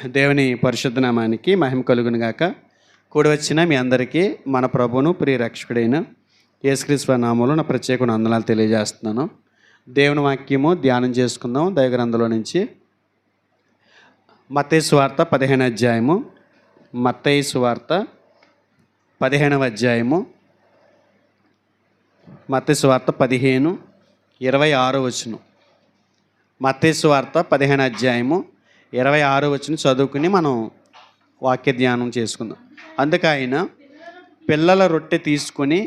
దేవుని పరిశుద్ధ నామానికి మహిమ కలుగును గాక. కూడి వచ్చిన మీ అందరికీ మన ప్రభువును ప్రియ రక్షకుడైన యేసుక్రీస్తు నామములో నా ప్రత్యేక వందనాలు తెలియజేస్తున్నాను. దేవుని వాక్యము ధ్యానం చేసుకుందాం. దైవగ్రంథంలో నుంచి మత్తయి సువార్త 15వ అధ్యాయము. మత్తయి సువార్త 15వ అధ్యాయము. మత్తయి సువార్త 15:26 వచనం. మత్తయి సువార్త 15వ అధ్యాయము 26 వచనం చదువుకుని మనం వాక్య ధ్యానం చేసుకుందాం. అందుకే ఆయన పిల్లల రొట్టె తీసుకుని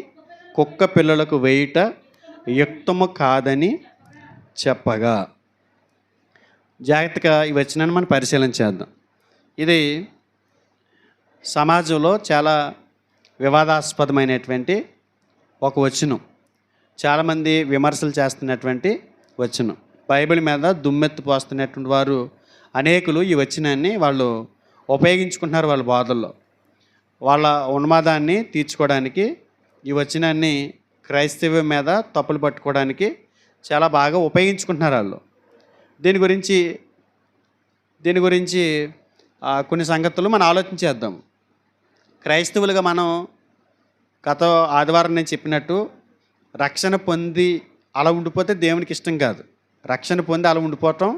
కుక్క పిల్లలకు వేయుట యుక్తము కాదని చెప్పగా. జాగ్రత్తగా ఈ వచనాన్ని మనం పరిశీలన చేద్దాం. ఇది సమాజంలో చాలా వివాదాస్పదమైనటువంటి ఒక వచనం. చాలామంది విమర్శలు చేస్తున్నటువంటి వచనం. బైబిల్ మీద దుమ్మెత్తి పోస్తున్నటువంటి వారు అనేకులు ఈ వచనాన్ని వాళ్ళు ఉపయోగించుకుంటున్నారు. వాళ్ళ బాధల్లో వాళ్ళ ఉన్మాదాన్ని తీర్చుకోవడానికి ఈ వచనాన్ని క్రైస్తవ్యం మీద తప్పులు పట్టుకోవడానికి చాలా బాగా ఉపయోగించుకుంటున్నారు వాళ్ళు. దీని గురించి కొన్ని సంగతులు మనం ఆలోచించేద్దాం. క్రైస్తవులుగా మనం గత ఆదివారం నేను చెప్పినట్టు రక్షణ పొంది అలా ఉండిపోతే దేవునికి ఇష్టం కాదు. రక్షణ పొంది అలా ఉండిపోవటం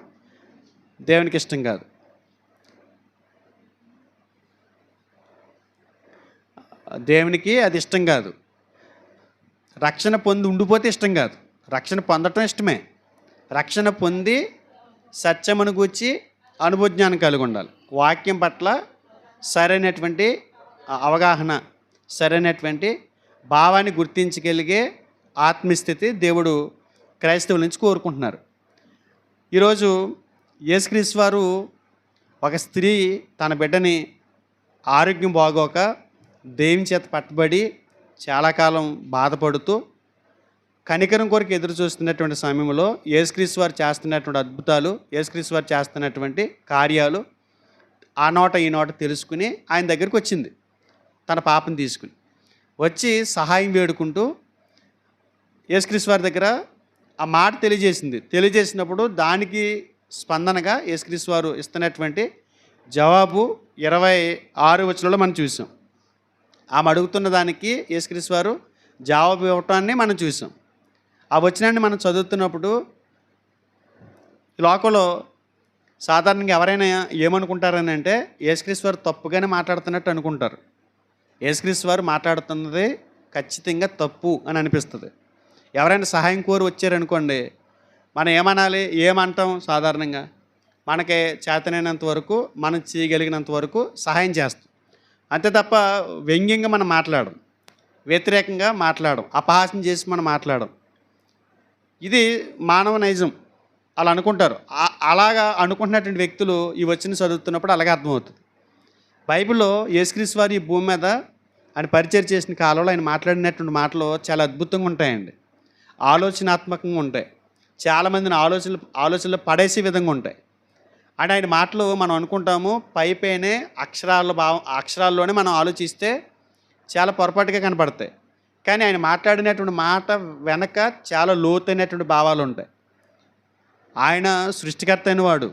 దేవునికి ఇష్టం కాదు. దేవునికి అది ఇష్టం కాదు. రక్షణ పొంది ఉండిపోతే ఇష్టం కాదు. రక్షణ పొందటం ఇష్టమే. రక్షణ పొంది సత్యమును గూర్చి అనుభవజ్ఞానం కలిగి ఉండాలి. వాక్యం పట్ల సరైనటువంటి అవగాహన, సరైనటువంటి భావాన్ని గుర్తించగలిగే ఆత్మస్థితి దేవుడు క్రైస్తవుల నుంచి కోరుకుంటున్నారు. ఈరోజు యేసుక్రీస్తు వారు ఒక స్త్రీ తన బిడ్డని ఆరోగ్యం బాగోక దేవుని చేత పట్టబడి చాలా కాలం బాధపడుతూ కనికరం కొరకు ఎదురు చూస్తున్నటువంటి సమయంలో యేసుక్రీస్తు వారు చేస్తున్నటువంటి అద్భుతాలు, యేసుక్రీస్తు వారు చేస్తున్నటువంటి కార్యాలు ఆ నోట ఈ నోట తెలుసుకుని ఆయన దగ్గరికి వచ్చింది. తన పాపను తీసుకుని వచ్చి సహాయం వేడుకుంటూ యేసుక్రీస్తు వారి దగ్గర ఆ మాట తెలియజేసినప్పుడు దానికి స్పందనగా యేసుక్రీస్తు వారు ఇస్తున్నటువంటి జవాబు 26 వచనంలో మనం చూసాం. ఆమె అడుగుతున్న దానికి యేసుక్రీస్తు వారు జవాబు ఇవ్వటాన్ని మనం చూసాం. ఆ వచనాన్ని మనం చదువుతున్నప్పుడు ఈ లోకంలో సాధారణంగా ఎవరైనా ఏమనుకుంటారని అంటే యేసుక్రీస్తు వారు తప్పుగానే మాట్లాడుతున్నట్టు అనుకుంటారు. యేసుక్రీస్తు వారు మాట్లాడుతున్నది ఖచ్చితంగా తప్పు అని అనిపిస్తుంది. ఎవరైనా సహాయం కోరి వచ్చారనుకోండి, మనం ఏమంటాం? సాధారణంగా మనకి చేతనైనంత వరకు, మనం చేయగలిగినంత వరకు సహాయం చేస్తాం. అంతే తప్ప వ్యంగ్యంగా మనం మాట్లాడడం, వ్యతిరేకంగా మాట్లాడడం, అపహాస్యం చేసి మనం మాట్లాడడం. ఇది మానవ నైజం. అలా అనుకుంటారు. అలాగా అనుకుంటున్నటువంటి వ్యక్తులు ఈ వచ్చిన చదువుతున్నప్పుడు అలాగే అర్థమవుతుంది. బైబిల్లో యేసుక్రీస్తు వారు ఈ భూమి మీద ఆయన పరిచయం చేసిన కాలంలో ఆయన మాట్లాడినటువంటి మాటలు చాలా అద్భుతంగా ఉంటాయండి. ఆలోచనాత్మకంగా ఉంటాయి. చాలామందిని ఆలోచనలు పడేసే విధంగా ఉంటాయి. అండ్ ఆయన మాటలు మనం అనుకుంటాము పైనే అక్షరాల్లోనే మనం ఆలోచిస్తే చాలా పొరపాటుగా కనపడతాయి. కానీ ఆయన మాట్లాడినటువంటి మాట వెనక చాలా లోతైనటువంటి భావాలు ఉంటాయి. ఆయన సృష్టికర్త అయిన వాడు.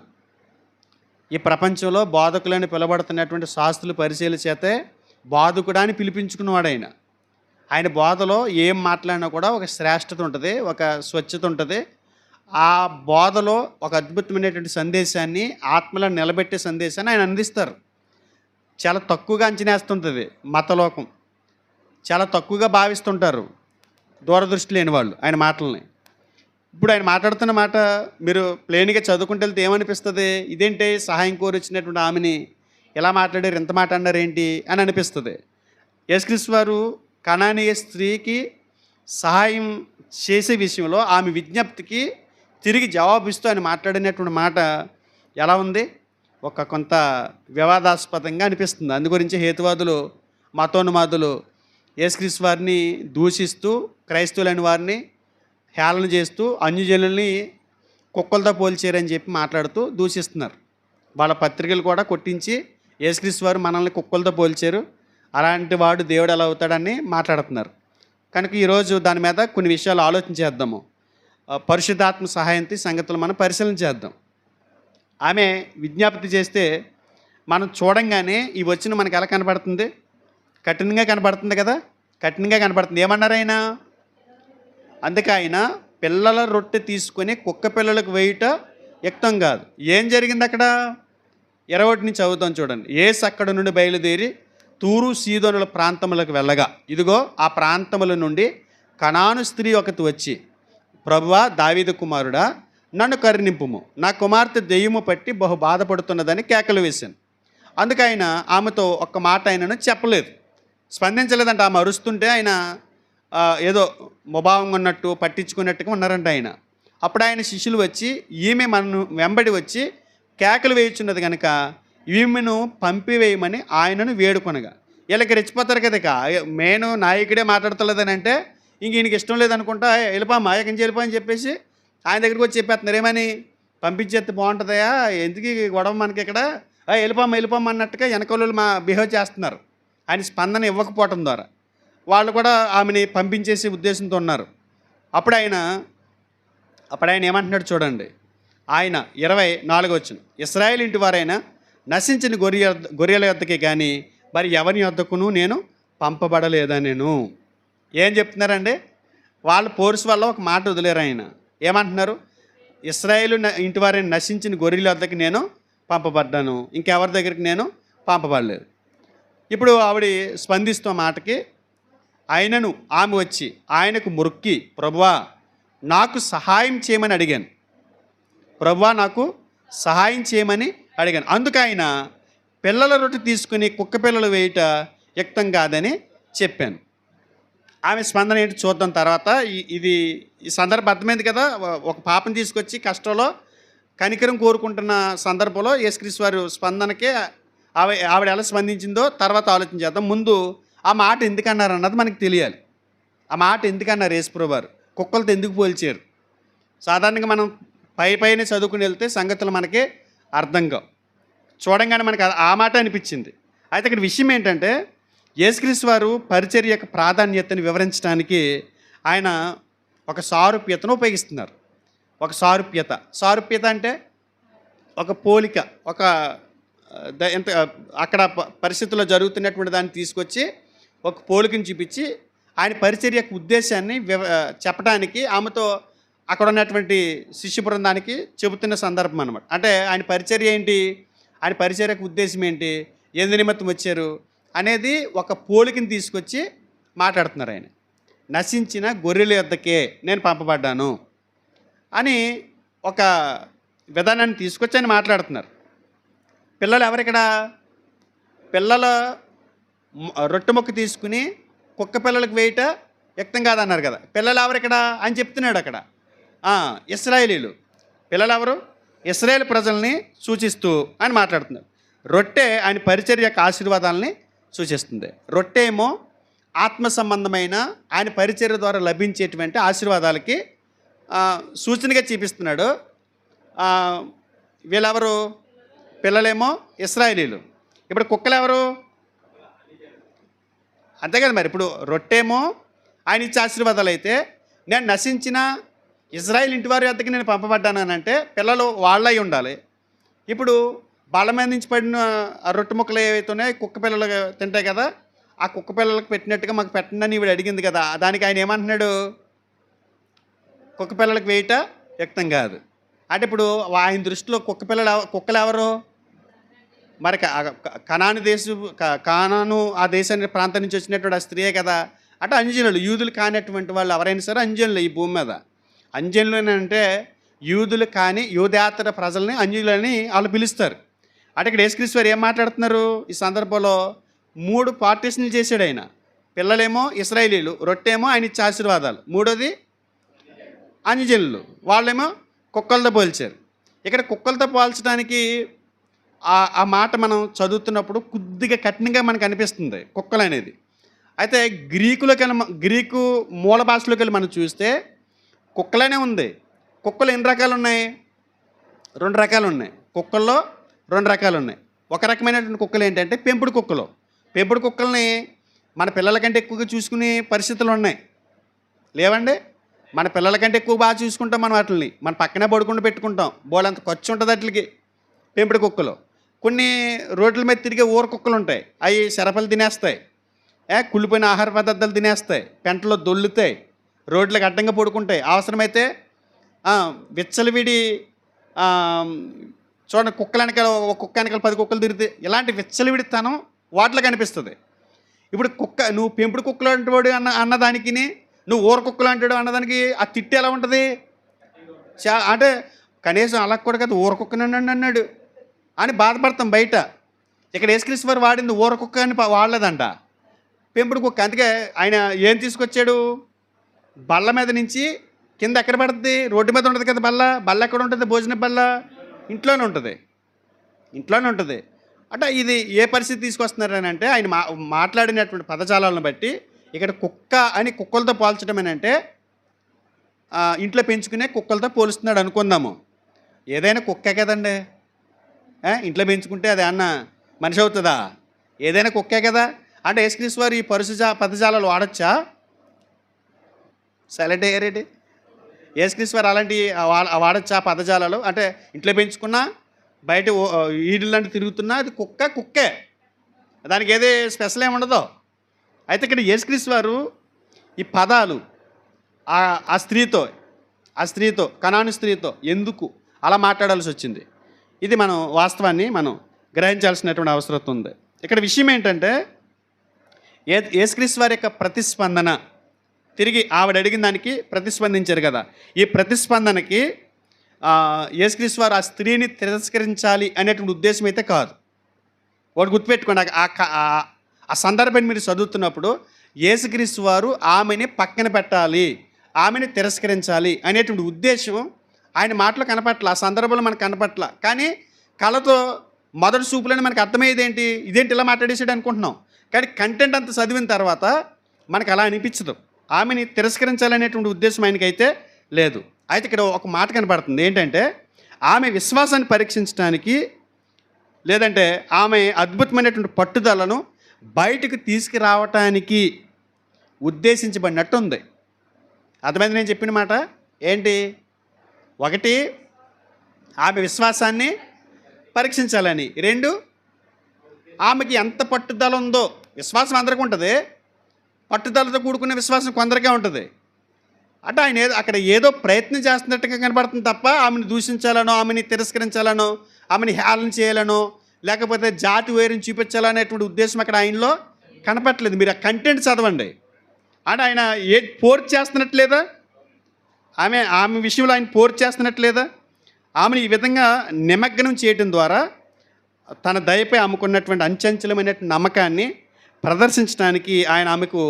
ఈ ప్రపంచంలో బోధకులని పిలువబడుతున్నటువంటి శాస్త్రులు పరిశీలి చేతే బోధకుడా అని పిలిపించుకున్నవాడు ఆయన. ఆయన బోధలో ఏం మాట్లాడినా కూడా ఒక శ్రేష్టత ఉంటుంది, ఒక స్వచ్ఛత ఉంటుంది. ఆ బోధలో ఒక అద్భుతమైనటువంటి సందేశాన్ని, ఆత్మలను నిలబెట్టే సందేశాన్ని ఆయన అందిస్తారు. చాలా తక్కువగా అంచనేస్తుంటుంది మతలోకం. చాలా తక్కువగా భావిస్తుంటారు దూరదృష్టి లేని వాళ్ళు ఆయన మాటలని. ఇప్పుడు ఆయన మాట్లాడుతున్న మాట మీరు ప్లెయిన్గా చదువుకుంటే వెళ్తే ఏమనిపిస్తుంది? ఇదేంటి సహాయం కోరి వచ్చినటువంటి ఆమెని ఎలా మాట్లాడారు, ఎంత మాట అన్నారు ఏంటి అని అనిపిస్తుంది. యేసుక్రీస్తు వారు కనానీయ స్త్రీకి సహాయం చేసే విషయంలో ఆమె విజ్ఞప్తికి తిరిగి జవాబిస్తూ ఆయన మాట్లాడినటువంటి మాట ఎలా ఉంది? కొంత వివాదాస్పదంగా అనిపిస్తుంది. అందు గురించి హేతువాదులు, మతోన్మాదులు యేసుక్రీస్తు వారిని దూషిస్తూ, క్రైస్తవులైన వారిని హేళన చేస్తూ, అన్యజనుల్ని కుక్కలతో పోల్చారని చెప్పి మాట్లాడుతూ దూషిస్తున్నారు. వాళ్ళ పత్రికలు కూడా కొట్టించి యేసుక్రీస్తు వారు మనల్ని కుక్కలతో పోల్చారు, అలాంటి వాడు దేవుడు ఎలా అవుతాడని మాట్లాడుతున్నారు. కనుక ఈరోజు దాని మీద కొన్ని విషయాలు ఆలోచించేద్దాము. పరిశుద్ధాత్మ సహాయంతో సంగతులు మనం పరిశీలన చేద్దాం. ఆమె విజ్ఞప్తి చేస్తే మనం చూడంగానే ఈ వచ్చిన మనకి ఎలా కనపడుతుంది? కఠినంగా కనపడుతుంది కదా, కఠినంగా కనపడుతుంది. ఏమన్నారు ఆయన? అందుకే ఆయన పిల్లల రొట్టె తీసుకొని కుక్క పిల్లలకు వేయుట యుక్తం కాదు. ఏం జరిగింది అక్కడ? 21 నుంచి చదువుతాం చూడండి. యేసు అక్కడ నుండి బయలుదేరి తూరు సీదోనుల ప్రాంతములకు వెళ్ళగా, ఇదిగో ఆ ప్రాంతముల నుండి కనాను స్త్రీ ఒకటి వచ్చి, ప్రభువా దావీదు కుమారుడా, నన్ను కరుణింపుము, నా కుమార్తె దెయ్యము పట్టి బహు బాధపడుతున్నదని కేకలు వేశాను. అందుకు ఆయన ఆమెతో ఒక్క మాట ఆయనను చెప్పలేదు, స్పందించలేదంట. ఆమె అరుస్తుంటే ఆయన ఏదో ముభావంగా ఉన్నట్టు పట్టించుకున్నట్టుగా ఉన్నారంట ఆయన. అప్పుడు ఆయన శిష్యులు వచ్చి ఈమె మనను వెంబడి వచ్చి కేకలు వేయుచున్నది కనుక ఈమెను పంపివేయమని ఆయనను వేడుకొనగా, వీళ్ళకి రెచ్చిపోతారు కదా, ఇక మెయిన్ నాయకుడే మాట్లాడతలేదని అంటే ఇంక ఈయనకి ఇష్టం లేదనుకుంటా, వెళ్ళిపోమ్మా ఎక్కడి నుంచి వెళ్ళిపో అని చెప్పేసి ఆయన దగ్గరికి వచ్చి చెప్పేస్తున్నారు. ఏమని? పంపించేస్తే బాగుంటుందయా, ఎందుకు ఈ గొడవ మనకి ఇక్కడ, వెళ్ళిపోమ్మ అన్నట్టుగా వెనకలు బిహేవ్ చేస్తున్నారు. ఆయన స్పందన ఇవ్వకపోవటం ద్వారా వాళ్ళు కూడా ఆమెని పంపించేసే ఉద్దేశంతో ఉన్నారు. అప్పుడు ఆయన ఏమంటున్నాడు చూడండి. ఆయన 24 వచ్చిన ఇశ్రాయేలు ఇంటి వారైనా నశించిన గొర్రెల యొద్దకే కానీ మరి ఎవరి యొద్దకును నేను పంపబడలేదా నేను. ఏం చెప్తున్నారండి? వాళ్ళ పోర్స్ వల్ల ఒక మాట వదిలేరు. ఆయన ఏమంటున్నారు? ఇశ్రాయేలు ఇంటి వారైనా నశించిన గొర్రెల యొద్దకి నేను పంపబడ్డాను, ఇంకెవరి దగ్గరికి నేను పంపబడలేదు. ఇప్పుడు ఆవిడ స్పందిస్తూ మాటకి ఆయనను ఆమె వచ్చి ఆయనకు మొక్కి, ప్రభువా నాకు సహాయం చేయమని అడిగాను, ప్రభువా నాకు సహాయం చేయమని అడిగాను. అందుకు ఆయన పిల్లల రొట్టె తీసుకుని కుక్క పిల్లలు వేయుట యుక్తం కాదని చెప్పాను. ఆమె స్పందన ఏంటి చూద్దాం తర్వాత. ఈ సందర్భం అర్థమైంది కదా. ఒక పాపను తీసుకొచ్చి కష్టంలో కనికరం కోరుకుంటున్న సందర్భంలో యేసుక్రీస్తు వారి స్పందనకే ఆవిడ ఎలా స్పందించిందో తర్వాత ఆలోచించేద్దాం. ముందు ఆ మాట ఎందుకన్నారు అన్నది మనకు తెలియాలి. ఆ మాట ఎందుకన్నారు యేసుప్రభువు వారు? కుక్కలతో ఎందుకు పోల్చారు? సాధారణంగా మనం పైన చదువుకుని వెళ్తే సంగతులు మనకి అర్థం కావు. చూడంగానే మనకు ఆ మాట అనిపించింది. అయితే ఇక్కడ విషయం ఏంటంటే, యేసుక్రీస్తు వారు పరిచర్య యొక్క ప్రాధాన్యతని వివరించడానికి ఆయన ఒక సారూప్యతను ఉపయోగిస్తున్నారు. ఒక సారూప్యత అంటే ఒక పోలిక, ఒక ఎంత అక్కడ పరిస్థితుల్లో జరుగుతున్నటువంటి దాన్ని తీసుకొచ్చి ఒక పోలికను చూపించి ఆయన పరిచర్య యొక్క ఉద్దేశాన్ని చెప్పడానికి ఆమెతో అక్కడ ఉన్నటువంటి శిష్య బృందానికి చెబుతున్న సందర్భం అనమాట. అంటే ఆయన పరిచర్య ఏంటి, ఆయన పరిచర్యకు ఉద్దేశం ఏంటి, ఎందు నిమిత్తం వచ్చారు అనేది ఒక పోలికని తీసుకొచ్చి మాట్లాడుతున్నారు. ఆయన నశించిన గొర్రెల యొద్దకే నేను పంపబడ్డాను అని ఒక విధానాన్ని తీసుకొచ్చి ఆయన మాట్లాడుతున్నారు. పిల్లలు ఎవరిక్కడ? పిల్లల రొట్టె మొక్క తీసుకుని కుక్క పిల్లలకు వేయట యుక్తం కాదన్నారు కదా. పిల్లలు ఎవరిక్కడ అని చెప్తున్నాడు అక్కడ. ఇశ్రాయేలీలు. పిల్లలు ఎవరు? ఇశ్రాయేల్ ప్రజల్ని సూచిస్తూ అని మాట్లాడుతున్నారు. రొట్టె ఆయన పరిచర్య యొక్క ఆశీర్వాదాలని సూచిస్తుంది. రొట్టె ఏమో ఆత్మ సంబంధమైన ఆయన పరిచర్య ద్వారా లభించేటువంటి ఆశీర్వాదాలకి సూచనగా చూపిస్తున్నాడు. వీళ్ళెవరు? పిల్లలేమో ఇశ్రాయేలీలు. ఇప్పుడు కుక్కలు ఎవరు? అంతే కదా. మరి ఇప్పుడు రొట్టెమో ఆయన ఇచ్చే ఆశీర్వాదాలు అయితే, నేను నశించిన ఇజ్రాయిల్ ఇంటి వారి వద్దకు నేను పంపబడ్డానంటే పిల్లలు వాళ్ళై ఉండాలి. ఇప్పుడు బళ్ళ మీద నుంచి పడిన ఆ రొట్టె ముక్కలు ఏవైతున్నాయో కుక్క పిల్లలు తింటాయి కదా, ఆ కుక్క పిల్లలకు పెట్టినట్టుగా మాకు పెట్టండి ఇవిడ అడిగింది కదా. దానికి ఆయన ఏమంటున్నాడు? కుక్క పిల్లలకు వేయట యుక్తం కాదు అంటే ఇప్పుడు ఆయన దృష్టిలో కుక్కలు ఎవరు? మరి కానాను ఆ దేశానికి ప్రాంతం నుంచి వచ్చినటువంటి ఆ స్త్రీయే కదా. అంటే అంజనులు, యూదులు కానటువంటి వాళ్ళు ఎవరైనా సరే అంజనులు ఈ భూమి మీద. అంజనులు అంటే యూదులు కానీ యూదేతర ప్రజల్ని అంజనులని వాళ్ళు పిలుస్తారు. అంటే ఇక్కడ యేసుక్రీస్తు వారు ఏం మాట్లాడుతున్నారు ఈ సందర్భంలో? 3 పార్టీషన్లు చేశాడు ఆయన. పిల్లలేమో ఇశ్రాయేలీలు, రొట్టెమో ఆయన ఇచ్చే ఆశీర్వాదాలు, మూడోది అంజనులు, వాళ్ళేమో కుక్కలతో పోల్చారు. ఇక్కడ కుక్కలతో పోల్చడానికి ఆ మాట మనం చదువుతున్నప్పుడు కొద్దిగా కఠినంగా మనకు అనిపిస్తుంది కుక్కలు అనేది. అయితే గ్రీకు మూల భాషలోకి వెళ్ళి మనం చూస్తే కుక్కలనే ఉంది. కుక్కలు ఎన్ని రకాలు ఉన్నాయి? 2 రకాలు ఉన్నాయి. కుక్కల్లో 2 రకాలు ఉన్నాయి. ఒక రకమైనటువంటి కుక్కలు ఏంటంటే పెంపుడు కుక్కలు. పెంపుడు కుక్కల్ని మన పిల్లల కంటే ఎక్కువగా చూసుకునే పరిస్థితులు ఉన్నాయి, లేవండి? మన పిల్లల కంటే ఎక్కువ బాగా చూసుకుంటాం మనం వాటిని. మన పక్కనే పడుకుండా పెట్టుకుంటాం. బోలంత ఖర్చు ఉంటుంది వాటికి. పెంపుడు కుక్కలు కొన్ని రోడ్ల మీద తిరిగే ఊర కుక్కలు ఉంటాయి, అవి శరపలు తినేస్తాయి, కుళ్ళిపోయిన ఆహార పదార్థాలు తినేస్తాయి, పెంటలో దొల్లుతాయి, రోడ్లకు అడ్డంగా పడుకుంటాయి. అవసరమైతే విచ్చలవిడి చూడండి, కుక్కల వెనకాల ఒక కుక్క వెనకాల 10 కుక్కలు తిరిగితే ఇలాంటి విచ్చలవిడితనం వాటిలో కనిపిస్తుంది. ఇప్పుడు నువ్వు పెంపుడు కుక్కలు అంటాడు అన్నదానికి, నువ్వు ఊర కుక్కలు అంటాడు అన్నదానికి ఆ తిట్టి ఎలా ఉంటుంది? అంటే కనీసం అలా కూడా కదా, ఊర కుక్కనండి అన్నాడు అని బాధపడతాం బయట. ఇక్కడ యేసుక్రీస్తు వారు వాడింది ఊర కుక్క అని వాడలేదంట, పెంపుడు కుక్క. అందుకే ఆయన ఏం తీసుకొచ్చాడు? బల్ల మీద నుంచి కింద ఎక్కడ పడుతుంది? రోడ్డు మీద ఉంటుంది కదా బల్ల ఎక్కడ ఉంటుంది? భోజన బల్ల ఇంట్లోనే ఉంటుంది. అంటే ఇది ఏ పరిస్థితి తీసుకొస్తున్నారని అంటే, ఆయన మాట్లాడినటువంటి పదజాలను బట్టి ఇక్కడ కుక్క అని కుక్కలతో పోల్చడం అని అంటే ఇంట్లో పెంచుకునే కుక్కలతో పోలుస్తున్నాడు అనుకుందాము. ఏదైనా కుక్కే కదండి, ఇంట్లో పెంచుకుంటే అది అన్న మనిషి అవుతుందా? ఏదైనా కుక్కే కదా. అంటే యేసుక్రీస్తు వారు ఈ పదజాలాలు వాడచ్చా? సైలెంట్ అయ్యారేంటి? యేసుక్రీస్తు వారు అలాంటి వాడచ్చా పదజాలాలు? అంటే ఇంట్లో పెంచుకున్నా, బయట ఈడులాంటి తిరుగుతున్నా అది కుక్కే, దానికి ఏదే స్పెషల్ ఏమి ఉండదు. అయితే ఇక్కడ యేసుక్రీస్తు వారు ఈ పదాలు ఆ స్త్రీతో కనాను స్త్రీతో ఎందుకు అలా మాట్లాడాల్సి వచ్చింది? ఇది మనం వాస్తవాన్ని మనం గ్రహించాల్సినటువంటి అవసరం ఉంది. ఇక్కడ విషయం ఏంటంటే, యేసుక్రీస్తు వారి యొక్క ప్రతిస్పందన, తిరిగి ఆవిడ అడిగిన దానికి ప్రతిస్పందించారు కదా, ఈ ప్రతిస్పందనకి యేసుక్రీస్తు వారు ఆ స్త్రీని తిరస్కరించాలి అనేటువంటి ఉద్దేశం అయితే కాదు. వాడు గుర్తుపెట్టుకోండి, ఆ సందర్భాన్ని మీరు చదువుతున్నప్పుడు యేసుక్రీస్తు వారు ఆమెని పక్కన పెట్టాలి, ఆమెని తిరస్కరించాలి అనేటువంటి ఉద్దేశం ఆయన మాటలు కనపట్ల, ఆ సందర్భంలో మనకు కనపట్ల. కానీ కళతో మొదటి చూపులని మనకు అర్థమయ్యేది ఏంటి? ఇదేంటి ఇలా మాట్లాడేసాడు అనుకుంటున్నాం. కానీ కంటెంట్ అంతా చదివిన తర్వాత మనకు అలా అనిపించదు. ఆమెని తిరస్కరించాలనేటువంటి ఉద్దేశం ఆయనకైతే లేదు. అయితే ఇక్కడ ఒక మాట కనపడుతుంది ఏంటంటే, ఆమె విశ్వాసాన్ని పరీక్షించడానికి, లేదంటే ఆమె అద్భుతమైనటువంటి పట్టుదలను బయటకు తీసుకురావటానికి ఉద్దేశించబడినట్టు ఉంది. అర్థమైంది నేను చెప్పిన మాట ఏంటి? ఒకటి, ఆమె విశ్వాసాన్ని పరీక్షించాలని. 2, ఆమెకి ఎంత పట్టుదల ఉందో. విశ్వాసం అందరికీ ఉంటుంది, పట్టుదలతో కూడుకున్న విశ్వాసం కొందరికే ఉంటుంది. అంటే ఆయన అక్కడ ఏదో ప్రయత్నం చేస్తున్నట్టుగా కనబడుతుంది తప్ప, ఆమెను దూషించాలనో, ఆమెని తిరస్కరించాలనో, ఆమెని హేళన చేయాలనో, లేకపోతే జాతి వైరం చూపించాలనేటువంటి ఉద్దేశం అక్కడ ఆయనలో కనపట్లేదు. మీరు ఆ కంటెంట్ చదవండి. అంటే ఆయన పోర్చి చేస్తున్నట్లేదా? ఆమె విషయంలో ఆయన పోర్చి చేస్తున్నట్లేదా? ఆమెను ఈ విధంగా నిమగ్నం చేయటం ద్వారా తన దయపై ఆమెకున్నటువంటి అంచంచలమైనటువంటి నమ్మకాన్ని ప్రదర్శించడానికి ఆయన ఆమెకు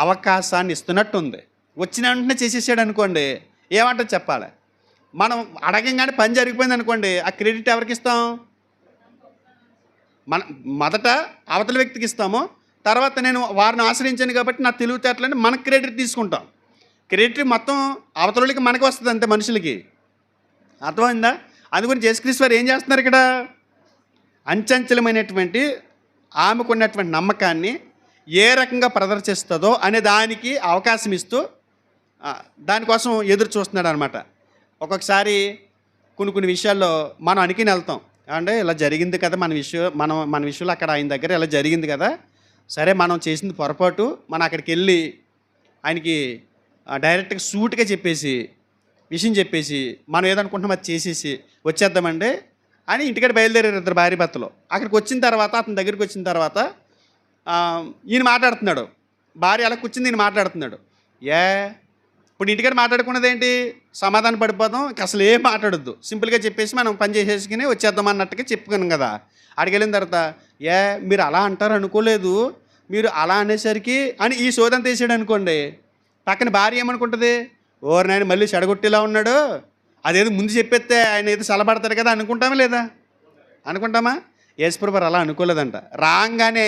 అవకాశాన్ని ఇస్తున్నట్టుంది. వచ్చిన వెంటనే చేసేసాడు అనుకోండి, ఏమంటే చెప్పాలి? మనం అడగంగానే పని జరిగిపోయింది అనుకోండి, ఆ క్రెడిట్ ఎవరికి ఇస్తాం? మొదట అవతల వ్యక్తికి ఇస్తాము, తర్వాత నేను వారిని ఆశ్రయించాను కాబట్టి నా తెలివితేటలని మనకు క్రెడిట్ తీసుకుంటాం. క్రెడిట్ మొత్తం అవతలకి మనకు వస్తుంది అంతే, మనుషులకి. అర్థమైందా? అందుగురించి యేసుక్రీస్తు వారు ఏం చేస్తున్నారు ఇక్కడ? అంచంచలమైనటువంటి ఆమెకున్నటువంటి నమ్మకాన్ని ఏ రకంగా ప్రదర్శిస్తుందో అనే దానికి అవకాశం ఇస్తూ దానికోసం ఎదురు చూస్తున్నాడు అనమాట. ఒక్కొక్కసారి కొన్ని విషయాల్లో మనం అనుకుని వెళ్తాం, అంటే ఇలా జరిగింది కదా మన విషయంలో అక్కడ ఆయన దగ్గర ఇలా జరిగింది కదా, సరే మనం చేసింది పొరపాటు, మనం అక్కడికి వెళ్ళి ఆయనకి డైరెక్ట్గా సూట్గా విషయం చెప్పేసి మనం ఏదనుకుంటున్నాం అది చేసేసి వచ్చేద్దామండి అని ఇంటికాడ బయలుదేరారు ఇద్దరు భార్య భర్తలు. అక్కడికి వచ్చిన తర్వాత, అతని దగ్గరికి వచ్చిన తర్వాత ఈయన మాట్లాడుతున్నాడు, భార్య అలా కూర్చుంది, ఈయన మాట్లాడుతున్నాడు. ఇప్పుడు ఇంటికాడ మాట్లాడుకున్నది ఏంటి? సమాధానం పడిపోదాం, అసలు ఏం మాట్లాడొద్దు, సింపుల్గా చెప్పేసి మనం పని చేసేసుకుని వచ్చేద్దాం అన్నట్టుగా చెప్పుకున్నాం కదా. అక్కడికి వెళ్ళిన తర్వాత మీరు అలా అంటారు అనుకోలేదు, మీరు అలా అనేసరికి అని ఈ సోదంతా వేసాడు అనుకోండి, పక్కన భార్య ఏమనుకుంటుంది? ఓరు నాయన మళ్ళీ చెడగొట్టేలా ఉన్నాడు, అదేదో ముందు చెప్పేస్తే ఆయన ఏదో చల్లబడతాడు కదా అనుకుంటామా లేదా? అనుకుంటామా? యేసుప్రభువు అలా అనుకోలేదంట. రాగానే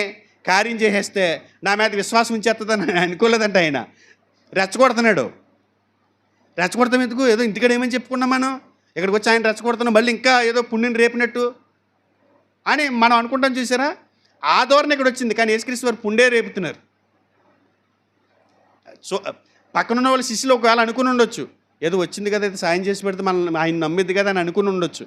కార్యం చేసేస్తే నా మీద విశ్వాసం ఉంచేస్తుందని అనుకోలేదంట. ఆయన రెచ్చగొడుతున్నాడు. రెచ్చగొడతాం ఎందుకు? ఏదో ఇంటికాడ ఏమని చెప్పుకున్నాం మనం, ఇక్కడికి వచ్చి ఆయన రెచ్చగొడుతున్నాం, మళ్ళీ ఇంకా ఏదో పుణ్యం రేపినట్టు అని మనం అనుకుంటాం. చూసారా? ఆ ధోరణి ఇక్కడ వచ్చింది. కానీ యేసుక్రీస్తు వారు పుండే రేపుతున్నారు. సో పక్కనున్న వాళ్ళ శిష్యులు ఒకవేళ అనుకుని ఉండొచ్చు, ఏదో వచ్చింది కదా, అయితే సాయం చేసి పెడితే మనం ఆయన నమ్మిద్ది కదా అని అనుకుని ఉండొచ్చు.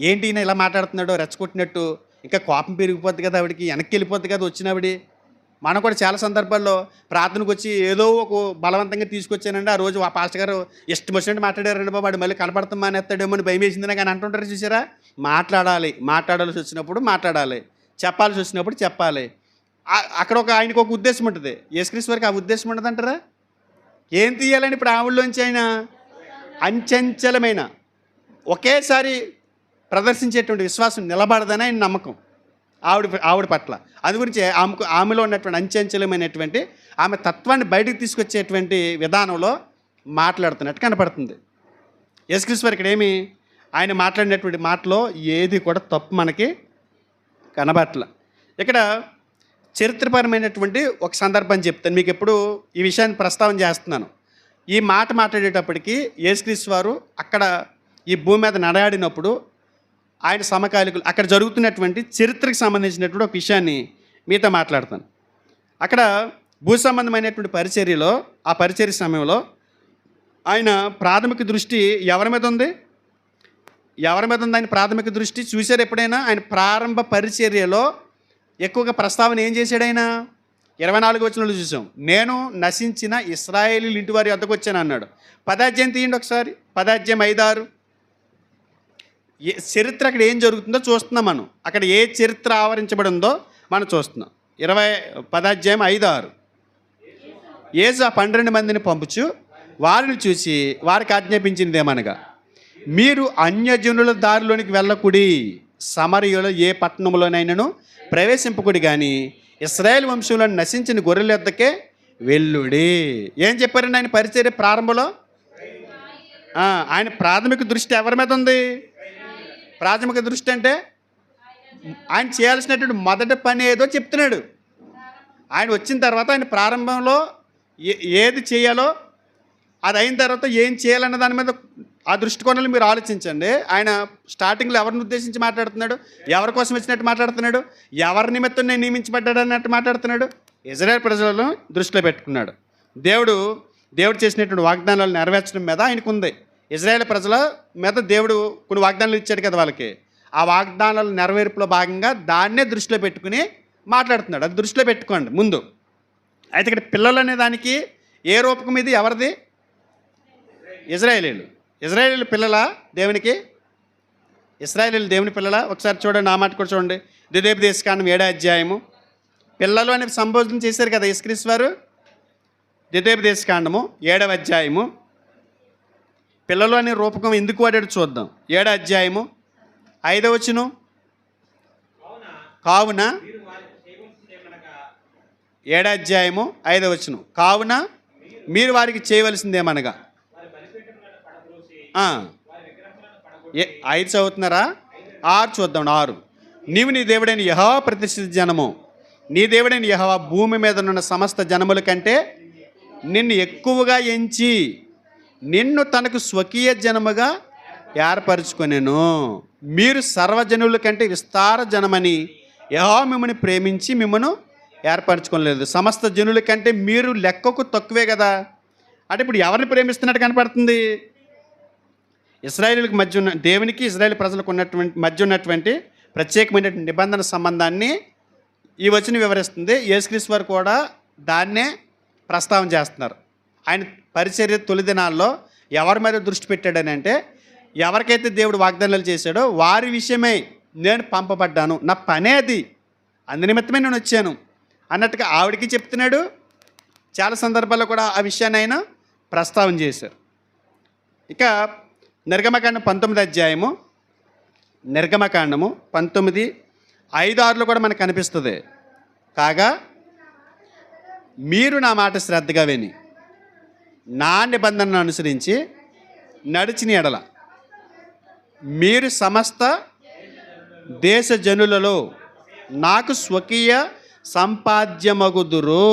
ఏంటి ఈయన ఇలా మాట్లాడుతున్నాడు రెచ్చగొట్టినట్టు, ఇంకా కోపం పెరిగిపోద్ది కదా ఆవిడకి, వెనక్కి వెళ్ళిపోద్ది కదా వచ్చినావిడి. మనం కూడా చాలా సందర్భాల్లో ప్రార్థనకు వచ్చి ఏదో ఒక బలవంతంగా తీసుకొచ్చానండి, ఆ రోజు ఆ పాస్టర్ గారు ఇష్టం వచ్చినట్టు మాట్లాడారండి బాబు, వాడు మళ్ళీ కనపడతాం మానేస్తాడేమో అని భయం వేసింది నాకు అని అంటుంటారు చూసారా. మాట్లాడాల్సి వచ్చినప్పుడు మాట్లాడాలి, చెప్పాల్సి వచ్చినప్పుడు చెప్పాలి. అక్కడ ఆయనకు ఒక ఉద్దేశం ఉంటుంది, యేసుక్రీస్తు వారికి ఆ ఉద్దేశం ఉండదు అంటారా. ఏం తీయాలని ఇప్పుడు ఆవిడలోంచి ఆయన అంచెంచెలమైన ఒకేసారి ప్రదర్శించేటువంటి విశ్వాసం నిలబడదని ఆయన నమ్మకం ఆవిడ పట్ల. అందు గురించి ఆమెలో ఉన్నటువంటి అంచెంచెలమైనటువంటి ఆమె తత్వాన్ని బయటకు తీసుకొచ్చేటువంటి విధానంలో మాట్లాడుతున్నట్టు కనపడుతుంది. యేసుక్రీస్తు ఇక్కడ ఏమి ఆయన మాట్లాడినటువంటి మాటలో ఏది కూడా తప్పు మనకి కనబట్ల. ఇక్కడ చరిత్రపరమైనటువంటి ఒక సందర్భం చెప్తాను మీకు, ఎప్పుడు ఈ విషయాన్ని ప్రస్తావన చేస్తున్నాను. ఈ మాట మాట్లాడేటప్పటికి యేసుక్రీస్తు వారు అక్కడ ఈ భూమి మీద నడయాడినప్పుడు ఆయన సమకాలికులు అక్కడ జరుగుతున్నటువంటి చరిత్రకు సంబంధించినటువంటి ఒక విషయాన్ని మీతో మాట్లాడతాను. అక్కడ భూ సంబంధమైనటువంటి పరిచర్యలో, ఆ పరిచర్య సమయంలో ఆయన ప్రాథమిక దృష్టి ఎవరి మీద ఉంది ఆయన ప్రాథమిక దృష్టి చూశారు ఎప్పుడైనా? ఆయన ప్రారంభ పరిచర్యలో ఎక్కువగా ప్రస్తావన ఏం చేశాడు ఆయన? 24 వచనంలో చూసాం, నేను నశించిన ఇశ్రాయేలీయుల ఇంటి వారి వద్దకు వచ్చాను అన్నాడు. 10వ అధ్యాయం తీయండి ఒకసారి, 10వ అధ్యాయం 5-6. చరిత్ర అక్కడ ఏం జరుగుతుందో చూస్తున్నాం మనం. అక్కడ ఏ చరిత్ర ఆవరించబడి ఉందో మనం చూస్తున్నాం. 10వ అధ్యాయం 5-6. యేసు ఆ 12 మందిని పంపుచు వారిని చూసి వారికి ఆజ్ఞాపించిందేమనగా, మీరు అన్యజనుల దారిలోనికి వెళ్ళకుడి, సమరయుల ఏ పట్టణంలోనైనాను ప్రవేశింపకుడి, కానీ ఇశ్రాయేల్ వంశంలో నశించిన గొర్రెల యొద్దకే వెళ్ళుడి. ఏం చెప్పారండి ఆయన పరిచర్య ప్రారంభంలో? ఆయన ప్రాథమిక దృష్టి ఎవరి మీద ఉంది? ప్రాథమిక దృష్టి అంటే ఆయన చేయాల్సినటువంటి మొదటి పని ఏదో చెప్తున్నాడు. ఆయన వచ్చిన తర్వాత ఆయన ప్రారంభంలో ఏది చేయాలో అది అయిన తర్వాత ఏం చేయాలన్న దాని మీద ఆ దృష్టికోణాలు మీరు ఆలోచించండి. ఆయన స్టార్టింగ్లో ఎవరిని ఉద్దేశించి మాట్లాడుతున్నాడు? ఎవరి కోసం వచ్చినట్టు మాట్లాడుతున్నాడు? ఎవరి నిమిత్తం నేను నియమించబడ్డాడు అన్నట్టు మాట్లాడుతున్నాడు? ఇజ్రాయేల్ ప్రజలను దృష్టిలో పెట్టుకున్నాడు. దేవుడు చేసినటువంటి వాగ్దానాలు నెరవేర్చడం మీద ఆయనకు ఉంది. ఇజ్రాయేల్ ప్రజల మీద దేవుడు కొన్ని వాగ్దానాలు ఇచ్చాడు కదా వాళ్ళకి. ఆ వాగ్దానాల నెరవేర్పులో భాగంగా దాన్నే దృష్టిలో పెట్టుకుని మాట్లాడుతున్నాడు. అది దృష్టిలో పెట్టుకోండి ముందు. అయితే ఇక్కడ పిల్లలు అనే దానికి ఏ రూపకం ఇది? ఎవరిది? ఇజ్రాయేలీలు పిల్లల దేవునికి? ఇశ్రాయేలీలు దేవుని పిల్లల? ఒకసారి చూడండి, ఆ మాట కూడా చూడండి. ద్వితీయోపదేశకాండం 7వ అధ్యాయము. పిల్లలు అని సంబోధన చేశారు కదా యేసుక్రీస్తు వారు. ద్వితీయోపదేశకాండము 7వ అధ్యాయము. పిల్లలు అనే రూపకం ఎందుకు వాడాడు చూద్దాం. 7వ అధ్యాయము 5వ వచనం. కావున 7వ అధ్యాయము 5వ వచనం. కావున మీరు వారికి చేయవలసిందేమనగా 5 చదువుతున్నారా? 6 చూద్దాం. 6. నీవు నీ దేవుడైన యెహోవా ప్రతిష్ఠిత జనము, నీ దేవుడైన యెహోవా భూమి మీద ఉన్న సమస్త జనముల కంటే నిన్ను ఎక్కువగా ఎంచి నిన్ను తనకు స్వకీయ జనముగా ఏర్పరచుకొనెను. మీరు సర్వజనుల కంటే విస్తార జనమని యెహోవా మిమ్మల్ని ప్రేమించి మిమ్మను ఏర్పరచుకోలేదు. సమస్త జనుల కంటే మీరు లెక్కకు తక్కువే కదా. అంటే ఇప్పుడు ఎవరిని ప్రేమిస్తున్నట్టు కనపడుతుంది? ఇశ్రాయేలులకు మధ్య ఉన్న దేవునికి ఇశ్రాయేల్ ప్రజలకు మధ్య ఉన్నటువంటి ప్రత్యేకమైనటువంటి నిబంధన సంబంధాన్ని ఈ వచనం వివరిస్తుంది. యేసుక్రీస్తు వారు కూడా దాన్నే ప్రస్తావన చేస్తున్నారు. ఆయన పరిచర్య తొలి దినాల్లో ఎవరి మీద దృష్టి పెట్టాడని అంటే, ఎవరికైతే దేవుడు వాగ్దానాలు చేశాడో వారి విషయమై నేను పంపబడ్డాను, నా పనే అది, అందునిమిత్తమే నేను వచ్చాను అన్నట్టుగా ఆవిడికి చెప్తున్నాడు. చాలా సందర్భాల్లో కూడా ఆ విషయాన్ని ఆయన ప్రస్తావన చేశారు. ఇక నిర్గమకాండం 19వ అధ్యాయము, నిర్గమకాండము 19:5-6లో కూడా మనకు కనిపిస్తుంది. కాగా మీరు నా మాట శ్రద్ధగా విని నా నిబంధనను అనుసరించి నడిచిన ఎడల మీరు సమస్త దేశ జనులలో నాకు స్వకీయ సంపాద్యమగుదురు.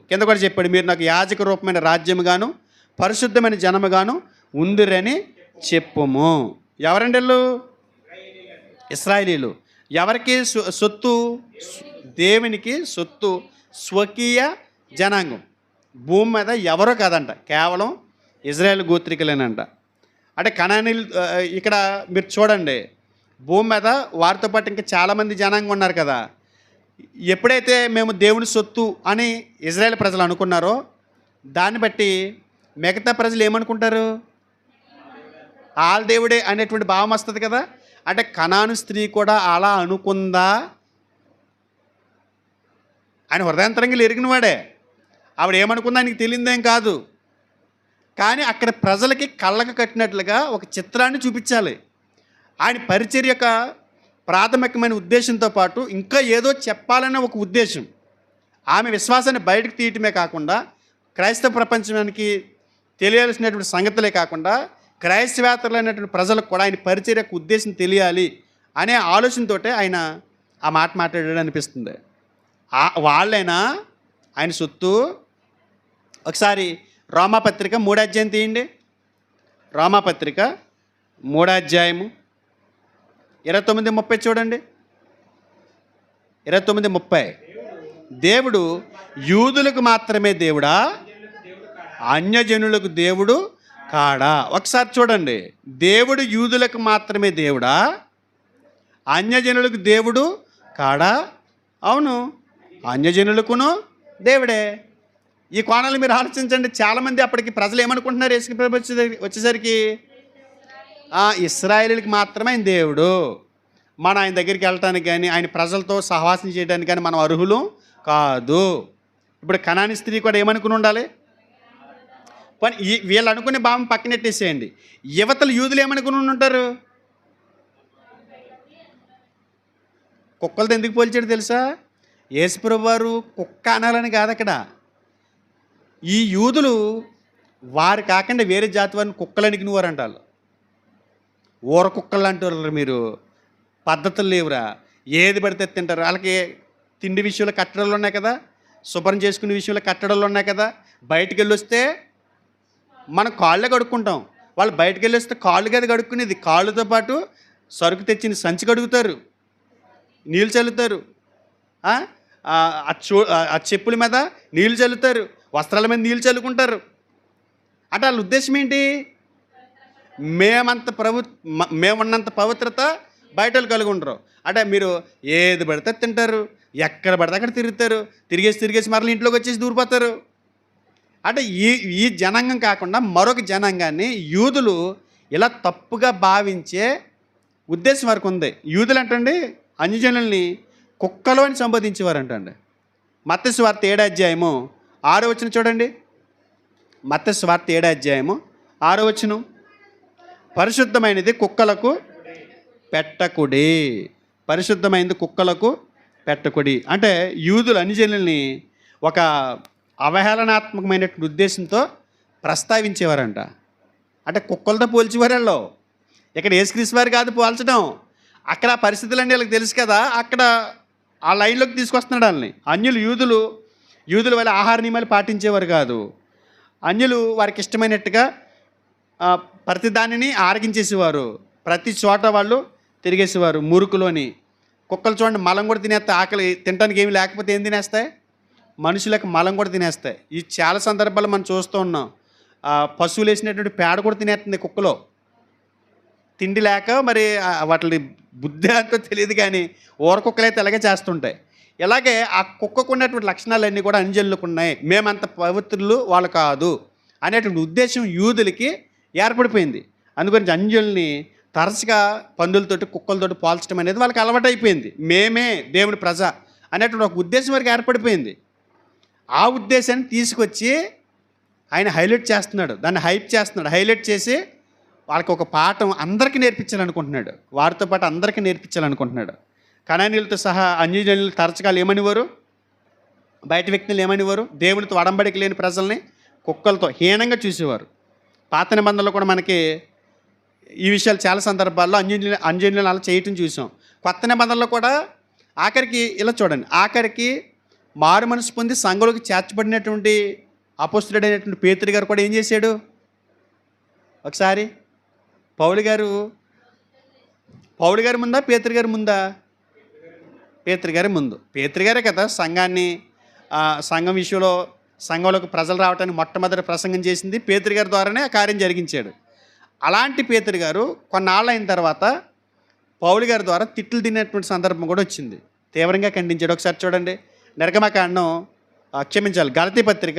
కింద కూడా చెప్పాడు, మీరు నాకు యాజక రూపమైన రాజ్యముగాను పరిశుద్ధమైన జనముగాను ఉందిరని చెప్పుము. ఎవరండి వీళ్ళు? ఇశ్రాయేలీలు. ఎవరికి సొత్తు? దేవునికి సొత్తు, స్వకీయ జనాంగం. భూమి మీద ఎవరో కాదంట, కేవలం ఇజ్రాయేల్ గోత్రికులేనంట. అంటే కనానీలు ఇక్కడ మీరు చూడండి, భూమి మీద వారితో పాటు ఇంకా చాలామంది జనాంగం ఉన్నారు కదా. ఎప్పుడైతే మేము దేవుని సొత్తు అని ఇజ్రాయేల్ ప్రజలు అనుకున్నారో, దాన్ని బట్టి మిగతా ప్రజలు ఏమనుకుంటారు? ఆల్ దేవుడే అనేటువంటి భావం వస్తుంది కదా. అంటే కనాను స్త్రీ కూడా అలా అనుకుందా? ఆయన హృదయాంతరంగా ఎరిగినవాడే. ఆవిడ ఏమనుకుందా ఆయనకి తెలియదేం కాదు. కానీ అక్కడ ప్రజలకి కళ్ళకు కట్టినట్లుగా ఒక చిత్రాన్ని చూపించాలి. ఆయన పరిచర్య యొక్క ప్రాథమికమైన ఉద్దేశంతో పాటు ఇంకా ఏదో చెప్పాలన్న ఒక ఉద్దేశం. ఆమె విశ్వాసాన్ని బయటకు తీయటమే కాకుండా, క్రైస్తవ ప్రపంచానికి తెలియాల్సినటువంటి సంగతులే కాకుండా, క్రైస్తవేతరులైనటువంటి ప్రజలకు కూడా ఆయన పరిచర్య యొక్క ఉద్దేశం తెలియాలి అనే ఆలోచనతో ఆయన ఆ మాట మాట్లాడాడు అనిపిస్తుంది. వాళ్ళైనా ఆయన సొత్తు. ఒకసారి రోమాపత్రిక 3వ అధ్యాయం తీయండి. రోమాపత్రిక 3వ అధ్యాయము 29:30 చూడండి. 29:30. దేవుడు యూదులకు మాత్రమే దేవుడా, అన్యజనులకు దేవుడు కాడా? ఒకసారి చూడండి, దేవుడు యూదులకు మాత్రమే దేవుడా, అన్యజనులకు దేవుడు కాడా? అవును, అన్యజనులకును దేవుడే. ఈ కోణాలు మీరు ఆలోచించండి. చాలామంది అప్పటికి ప్రజలు ఏమనుకుంటున్నారు? యేసు ప్రభు వచ్చేసరికి ఇశ్రాయేలుకి మాత్రమే ఆయన దేవుడు, మన ఆయన దగ్గరికి వెళ్ళటానికి కానీ ఆయన ప్రజలతో సహవాసం చేయడానికి కానీ మనం అర్హులు కాదు. ఇప్పుడు కనాని స్త్రీ కూడా ఏమనుకుని ఉండాలి? పని వీళ్ళు అనుకునే భావం పక్కనెట్టేసేయండి. యువతలు యూదులు ఏమనుకుని ఉంటారు? కుక్కలతో ఎందుకు పోల్చాడు తెలుసా? యేసుప్రభు వారు కుక్క అనాలని కాదు అక్కడ. ఈ యూదులు వారు కాకుండా వేరే జాతి వారిని కుక్కలు అనికినవారు అంటారు. ఊర కుక్కలు అంటారు. మీరు పద్ధతులు లేవురా, ఏది పడితే తింటారు. వాళ్ళకి తిండి విషయంలో కట్టడాలు ఉన్నాయి కదా, శుభ్రం చేసుకునే విషయంలో కట్టడాలు ఉన్నాయి కదా. బయటికి వెళ్ళి వస్తే మనం కాళ్ళే కడుక్కుంటాం, వాళ్ళు బయటికి వెళ్ళి వస్తే కాళ్ళు కదా కడుక్కునేది. కాళ్ళతో పాటు సరుకు తెచ్చిన సంచి కడుగుతారు, నీళ్ళు చల్లుతారు, ఆ చెప్పుల మీద నీళ్ళు చల్లుతారు, వస్త్రాల మీద నీళ్ళు చల్లుకుంటారు. అంటే వాళ్ళ ఉద్దేశం ఏంటి? మేమున్నంత పవిత్రత బయట వాళ్ళు కలిగి ఉండరు. అంటే మీరు ఏది పడితే తింటారు, ఎక్కడ పడితే అక్కడ తిరుగుతారు, తిరిగేసి మరల ఇంట్లోకి వచ్చేసి దూరిపోతారు. అంటే ఈ జనాంగం కాకుండా మరొక జనాంగాన్ని యూదులు ఇలా తప్పుగా భావించే ఉద్దేశం వరకు ఉంది. యూదులు అంటండి అన్యజనుల్ని కుక్కలో అని సంబోధించేవారంటండి. మత్తయి సువార్త 7వ అధ్యాయము 6వ వచనం చూడండి. మత్తయి సువార్త 7వ అధ్యాయము 6వ వచనం, పరిశుద్ధమైనది కుక్కలకు పెట్టకుడి, పరిశుద్ధమైనది కుక్కలకు పెట్టకుడి. అంటే యూదులు అన్యజనుల్ని ఒక అవహేళనాత్మకమైనటువంటి ఉద్దేశంతో ప్రస్తావించేవారంట. అంటే కుక్కలతో పోల్చేవారు వాళ్ళు. ఇక్కడ యేసుక్రీస్తు వారు కాదు పోల్చడం, అక్కడ ఆ పరిస్థితులన్నీ వాళ్ళకి తెలుసు కదా, అక్కడ ఆ లైన్లోకి తీసుకొస్తున్నాడు వాళ్ళని. యూదులు వాళ్ళ ఆహార నియమాలు పాటించేవారు కాదు. అన్యులు వారికి ఇష్టమైనట్టుగా ప్రతి దానిని ఆరగించేసేవారు, ప్రతి చోట వాళ్ళు తిరిగేసేవారు. మురుకులోని కుక్కలు చూడండి, మలం కూడా తినేస్తాయి. ఆకలి తినడానికి ఏమి లేకపోతే ఏం తినేస్తాయి? మనుషులకు మలం కూడా తినేస్తాయి. ఈ చాలా సందర్భాలు మనం చూస్తూ ఉన్నాం. పశువులు వేసినటువంటి పేడ కూడా తినేస్తుంది కుక్కలో. తిండి లేక మరి వాటి బుద్ధి అంతా తెలియదు, కానీ ఊర కుక్కలైతే ఇలాగే చేస్తుంటాయి. ఇలాగే ఆ కుక్కకు ఉన్నటువంటి లక్షణాలన్నీ కూడా అన్యజనులకు ఉన్నాయి. మేమంత పవిత్రులు వాళ్ళు కాదు అనేటువంటి ఉద్దేశం యూదులకి ఏర్పడిపోయింది. అందుగురించి అన్యజనుల్ని తరచుగా పందులతోటి కుక్కలతోటి పోల్చడం అనేది వాళ్ళకి అలవాటు అయిపోయింది. మేమే దేవుని ప్రజ అనేటువంటి ఒక ఉద్దేశం వరకు ఏర్పడిపోయింది. ఆ ఉద్దేశాన్ని తీసుకొచ్చి ఆయన హైలైట్ చేస్తున్నాడు, దాన్ని హైప్ చేస్తున్నాడు. హైలైట్ చేసి వాళ్ళకి ఒక పాఠం అందరికీ నేర్పించాలనుకుంటున్నాడు, వారితో పాటు అందరికీ నేర్పించాలనుకుంటున్నాడు. కనానీయులతో సహా అన్యజనులు తరచుగా ఏమనివారు? బయట వ్యక్తులు ఏమనివారు? దేవునితో ఒడంబడిక లేని ప్రజల్ని కుక్కలతో హీనంగా చూసేవారు. పాత నిబంధనలో కూడా మనకి ఈ విషయాలు చాలా సందర్భాల్లో అన్యజనులు అలా చేయటం చూసాం. కొత్త నిబంధనలో కూడా ఆఖరికి ఇలా చూడండి, ఆఖరికి మారు మనసు పొంది సంఘంలోకి చేర్చబడినటువంటి అపోస్తుడైనటువంటి పేతురు గారు కూడా ఏం చేశాడు? ఒకసారి పౌలు గారు ముందా పేతురు గారు ముందా? పేతురు గారి ముందు. పేతురు గారే కదా సంఘం విషయంలోకి ప్రజలు రావడానికి మొట్టమొదటి ప్రసంగం చేసింది. పేతురు గారి ద్వారానే ఆ కార్యం జరిగించాడు. అలాంటి పేతురు గారు కొన్నాళ్ళు అయిన తర్వాత పౌలు గారి ద్వారా తిట్లు తినేటువంటి సందర్భం కూడా వచ్చింది. తీవ్రంగా ఖండించాడు. ఒకసారి చూడండి, నిర్గమకాండం క్షమించాలి, గలతీ పత్రిక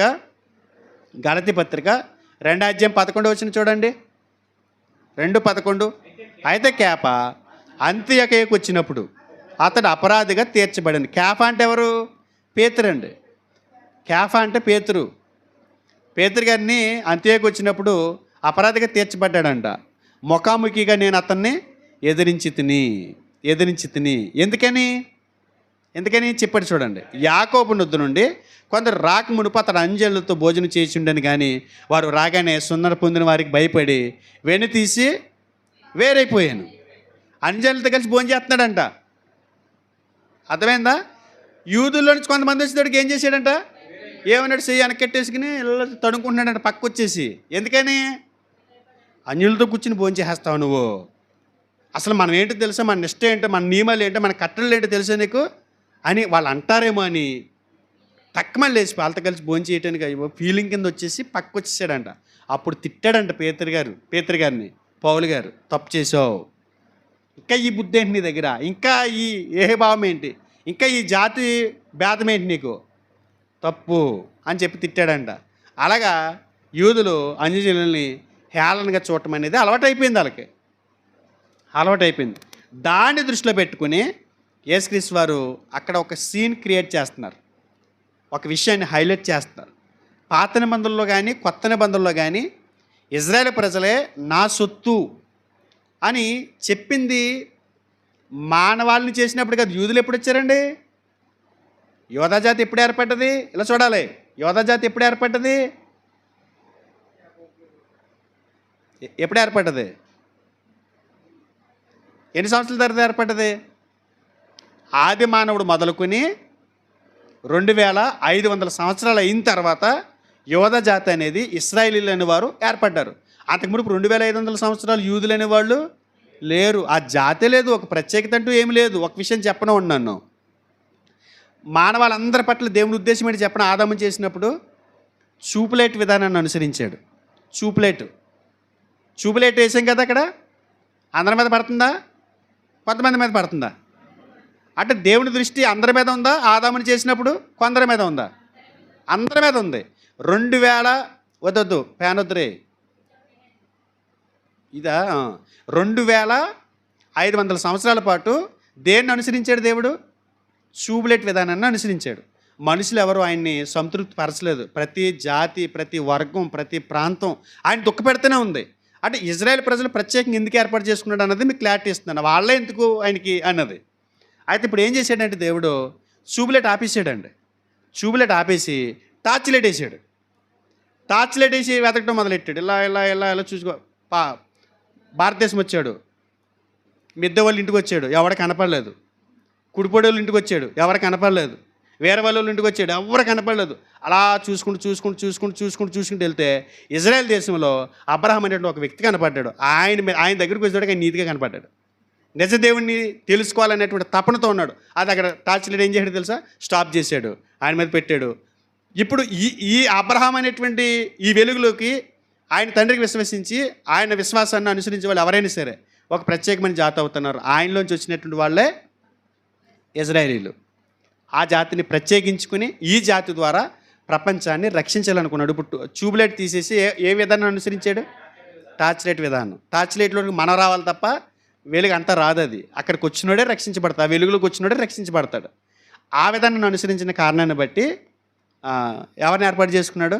2:11 చూడండి, 2:11. అయితే కేప అంత్యొకయకు వచ్చినప్పుడు అతడు అపరాధిగా తీర్చబడింది. కేఫ అంటే ఎవరు? పేతురు అండి. కేఫ అంటే పేతురు. పేతురు గారిని అంత్యొకయకు వచ్చినప్పుడు అపరాధిగా తీర్చబడ్డాడంట. ముఖాముఖిగా నేను అతన్ని ఎదిరించి తిని. ఎందుకని చెప్పాడు చూడండి. యాకోబు నొద్దు నుండి కొందరు రాక మునుపు అతడు అంజళ్ళతో భోజనం చేసి ఉండని, కానీ వారు రాగానే సున్నర పొందిన వారికి భయపడి వెను తీసి వేరైపోయాను. అంజళ్ళతో కలిసి భోజనం చేస్తున్నాడంట. అర్థమైందా? యూదుల్లో నుంచి కొంతమంది వచ్చేటోడికి ఏం చేశాడంట? ఏమన్నాడు? చెయ్యి వెనకెట్టేసుకుని ఇలా తడుముకుంటున్నాడంట పక్క వచ్చేసి. ఎందుకని? అన్యులతో కూర్చుని భోజనం చేస్తావు నువ్వు. అసలు మనం ఏంటో తెలుసా, మన నిష్ట ఏంటో, మన నియమాలు ఏంటో, మన కట్టడలు ఏంటో తెలుసా నీకు అని వాళ్ళు అంటారేమో అని తక్కువ లేచి వాళ్ళతో కలిసి భోజనం చేయటానికి ఫీలింగ్ కింద వచ్చేసి పక్క వచ్చేసాడంట. అప్పుడు తిట్టాడంట పేతురు గారిని పౌలు గారు, తప్పు చేసావు, ఇంకా ఈ బుద్ధి ఏంటి నీ దగ్గర, ఇంకా ఈ ఏహభావం ఏంటి, ఇంకా ఈ జాతి భేదం ఏంటి నీకు, తప్పు అని చెప్పి తిట్టాడంట. అలాగా యూదులు అన్యజనుల్ని హేళనగా చూడటం అనేది అలవాటైపోయింది. దాన్ని దృష్టిలో పెట్టుకుని యేసుక్రీస్తు వారు అక్కడ ఒక సీన్ క్రియేట్ చేస్తున్నారు, ఒక విషయాన్ని హైలైట్ చేస్తున్నారు. పాత నిబంధనలో కానీ కొత్త నిబంధనలో కానీ ఇజ్రాయేల్ ప్రజలే నా సొత్తు అని చెప్పింది మానవాళ్ళని చేసినప్పుడు కదా. యూదులు ఎప్పుడు వచ్చారండి? యోధా జాతి ఎప్పుడు ఏర్పడ్డది? ఇలా చూడాలి, యోధా జాతి ఎప్పుడు ఏర్పడ్డది? ఎప్పుడు ఏర్పడ్డది? ఎన్ని సంవత్సరాల తర్వాత ఏర్పడ్డది? ఆది మానవుడు మొదలుకొని 2500 సంవత్సరాలు అయిన తర్వాత యోధా జాతి అనేది ఇశ్రాయేలీలు అనేవారు ఏర్పడ్డారు. అంతకుముందు 2500 సంవత్సరాలు యూదులు అనేవాళ్ళు లేరు. ఆ జాతే లేదు, ఒక ప్రత్యేకత అంటూ ఏమి లేదు. ఒక విషయం చెప్పను ఉన్నాను, మానవాళ్ళందరి పట్ల దేవుని ఉద్దేశం ఏంటి చెప్పను. ఆదాము చేసినప్పుడు చూపులేట్ విధానాన్ని అనుసరించాడు. చూపులేట్ వేసాం కదా, అక్కడ అందరి మీద పడుతుందా, కొంతమంది మీద పడుతుందా? అంటే దేవుని దృష్టి అందరి మీద ఉందా? ఆదాముని చేసినప్పుడు కొందరి మీద ఉందా? అందరి మీద ఉంది. 2000 వద్దొద్దు పేనొద్దురే, ఇదా 2500 సంవత్సరాల పాటు దేన్ని అనుసరించాడు దేవుడు? చూపులేట్ విధానాన్ని అనుసరించాడు. మనుషులు ఎవరు ఆయన్ని సంతృప్తి పరచలేదు. ప్రతి జాతి, ప్రతి వర్గం, ప్రతి ప్రాంతం ఆయన దుఃఖపెడుతూనే ఉంది. అంటే ఇజ్రాయేల్ ప్రజలు ప్రత్యేకంగా ఎందుకు ఏర్పాటు చేసుకున్నాడు అన్నది మీకు క్లారిటీ ఇస్తున్నాను, వాళ్ళే ఎందుకు ఆయనకి అన్నది. అయితే ఇప్పుడు ఏం చేశాడంటే దేవుడు చూపులేట్ ఆపేసాడండి. చూపులేట్ ఆపేసి టార్చ్ లైట్ వేసి వెతకడం మొదలెట్టాడు. ఇలా చూసుకో. భారతదేశం వచ్చాడు, మిద్దె వాళ్ళ ఇంటికి వచ్చాడు, ఎవడ కనపడలేదు. కుడిపొడి వాళ్ళ ఇంటికి వచ్చాడు, ఎవరు కనపడలేదు. వేరే వాళ్ళ ఇంటికి వచ్చాడు, ఎవరు కనపడలేదు. అలా చూసుకుంటూ వెళ్తే ఇజ్రాయెల్ దేశంలో అబ్రహాం అనేటువంటి ఒక వ్యక్తి కనపడ్డాడు. ఆయన దగ్గరికి వచ్చేటప్పుడు ఆయన నీతిగా కనపడ్డాడు. నిజ దేవుణ్ణి తెలుసుకోవాలనేటువంటి తపనతో ఉన్నాడు. అది అక్కడ టార్చ్ లైట్ ఏం చేశాడు తెలుసా? స్టాప్ చేశాడు, ఆయన మీద పెట్టాడు. ఇప్పుడు ఈ అబ్రహాం అనేటువంటి ఈ వెలుగులోకి ఆయన తండ్రికి విశ్వసించి ఆయన విశ్వాసాన్ని అనుసరించే వాళ్ళు ఎవరైనా సరే ఒక ప్రత్యేకమైన జాతి అవుతున్నారు. ఆయనలోంచి వచ్చినటువంటి వాళ్ళే ఇజ్రాయేలీలు. ఆ జాతిని ప్రత్యేకించుకుని ఈ జాతి ద్వారా ప్రపంచాన్ని రక్షించాలనుకున్నాడు. ఇప్పుడు ట్యూబ్లైట్ తీసేసి ఏ విధానం అనుసరించాడు? టార్చ్ లైట్ విధానం. టార్చ్ లైట్లోకి మనం రావాలి తప్ప వెలుగు అంతా రాదు. అది అక్కడికి వచ్చినోడే రక్షించబడతాడు, ఆ వెలుగులోకి వచ్చినోడే రక్షించబడతాడు. ఆ విధానాన్ని అనుసరించిన కారణాన్ని బట్టి ఎవరిని ఏర్పాటు చేసుకున్నాడు?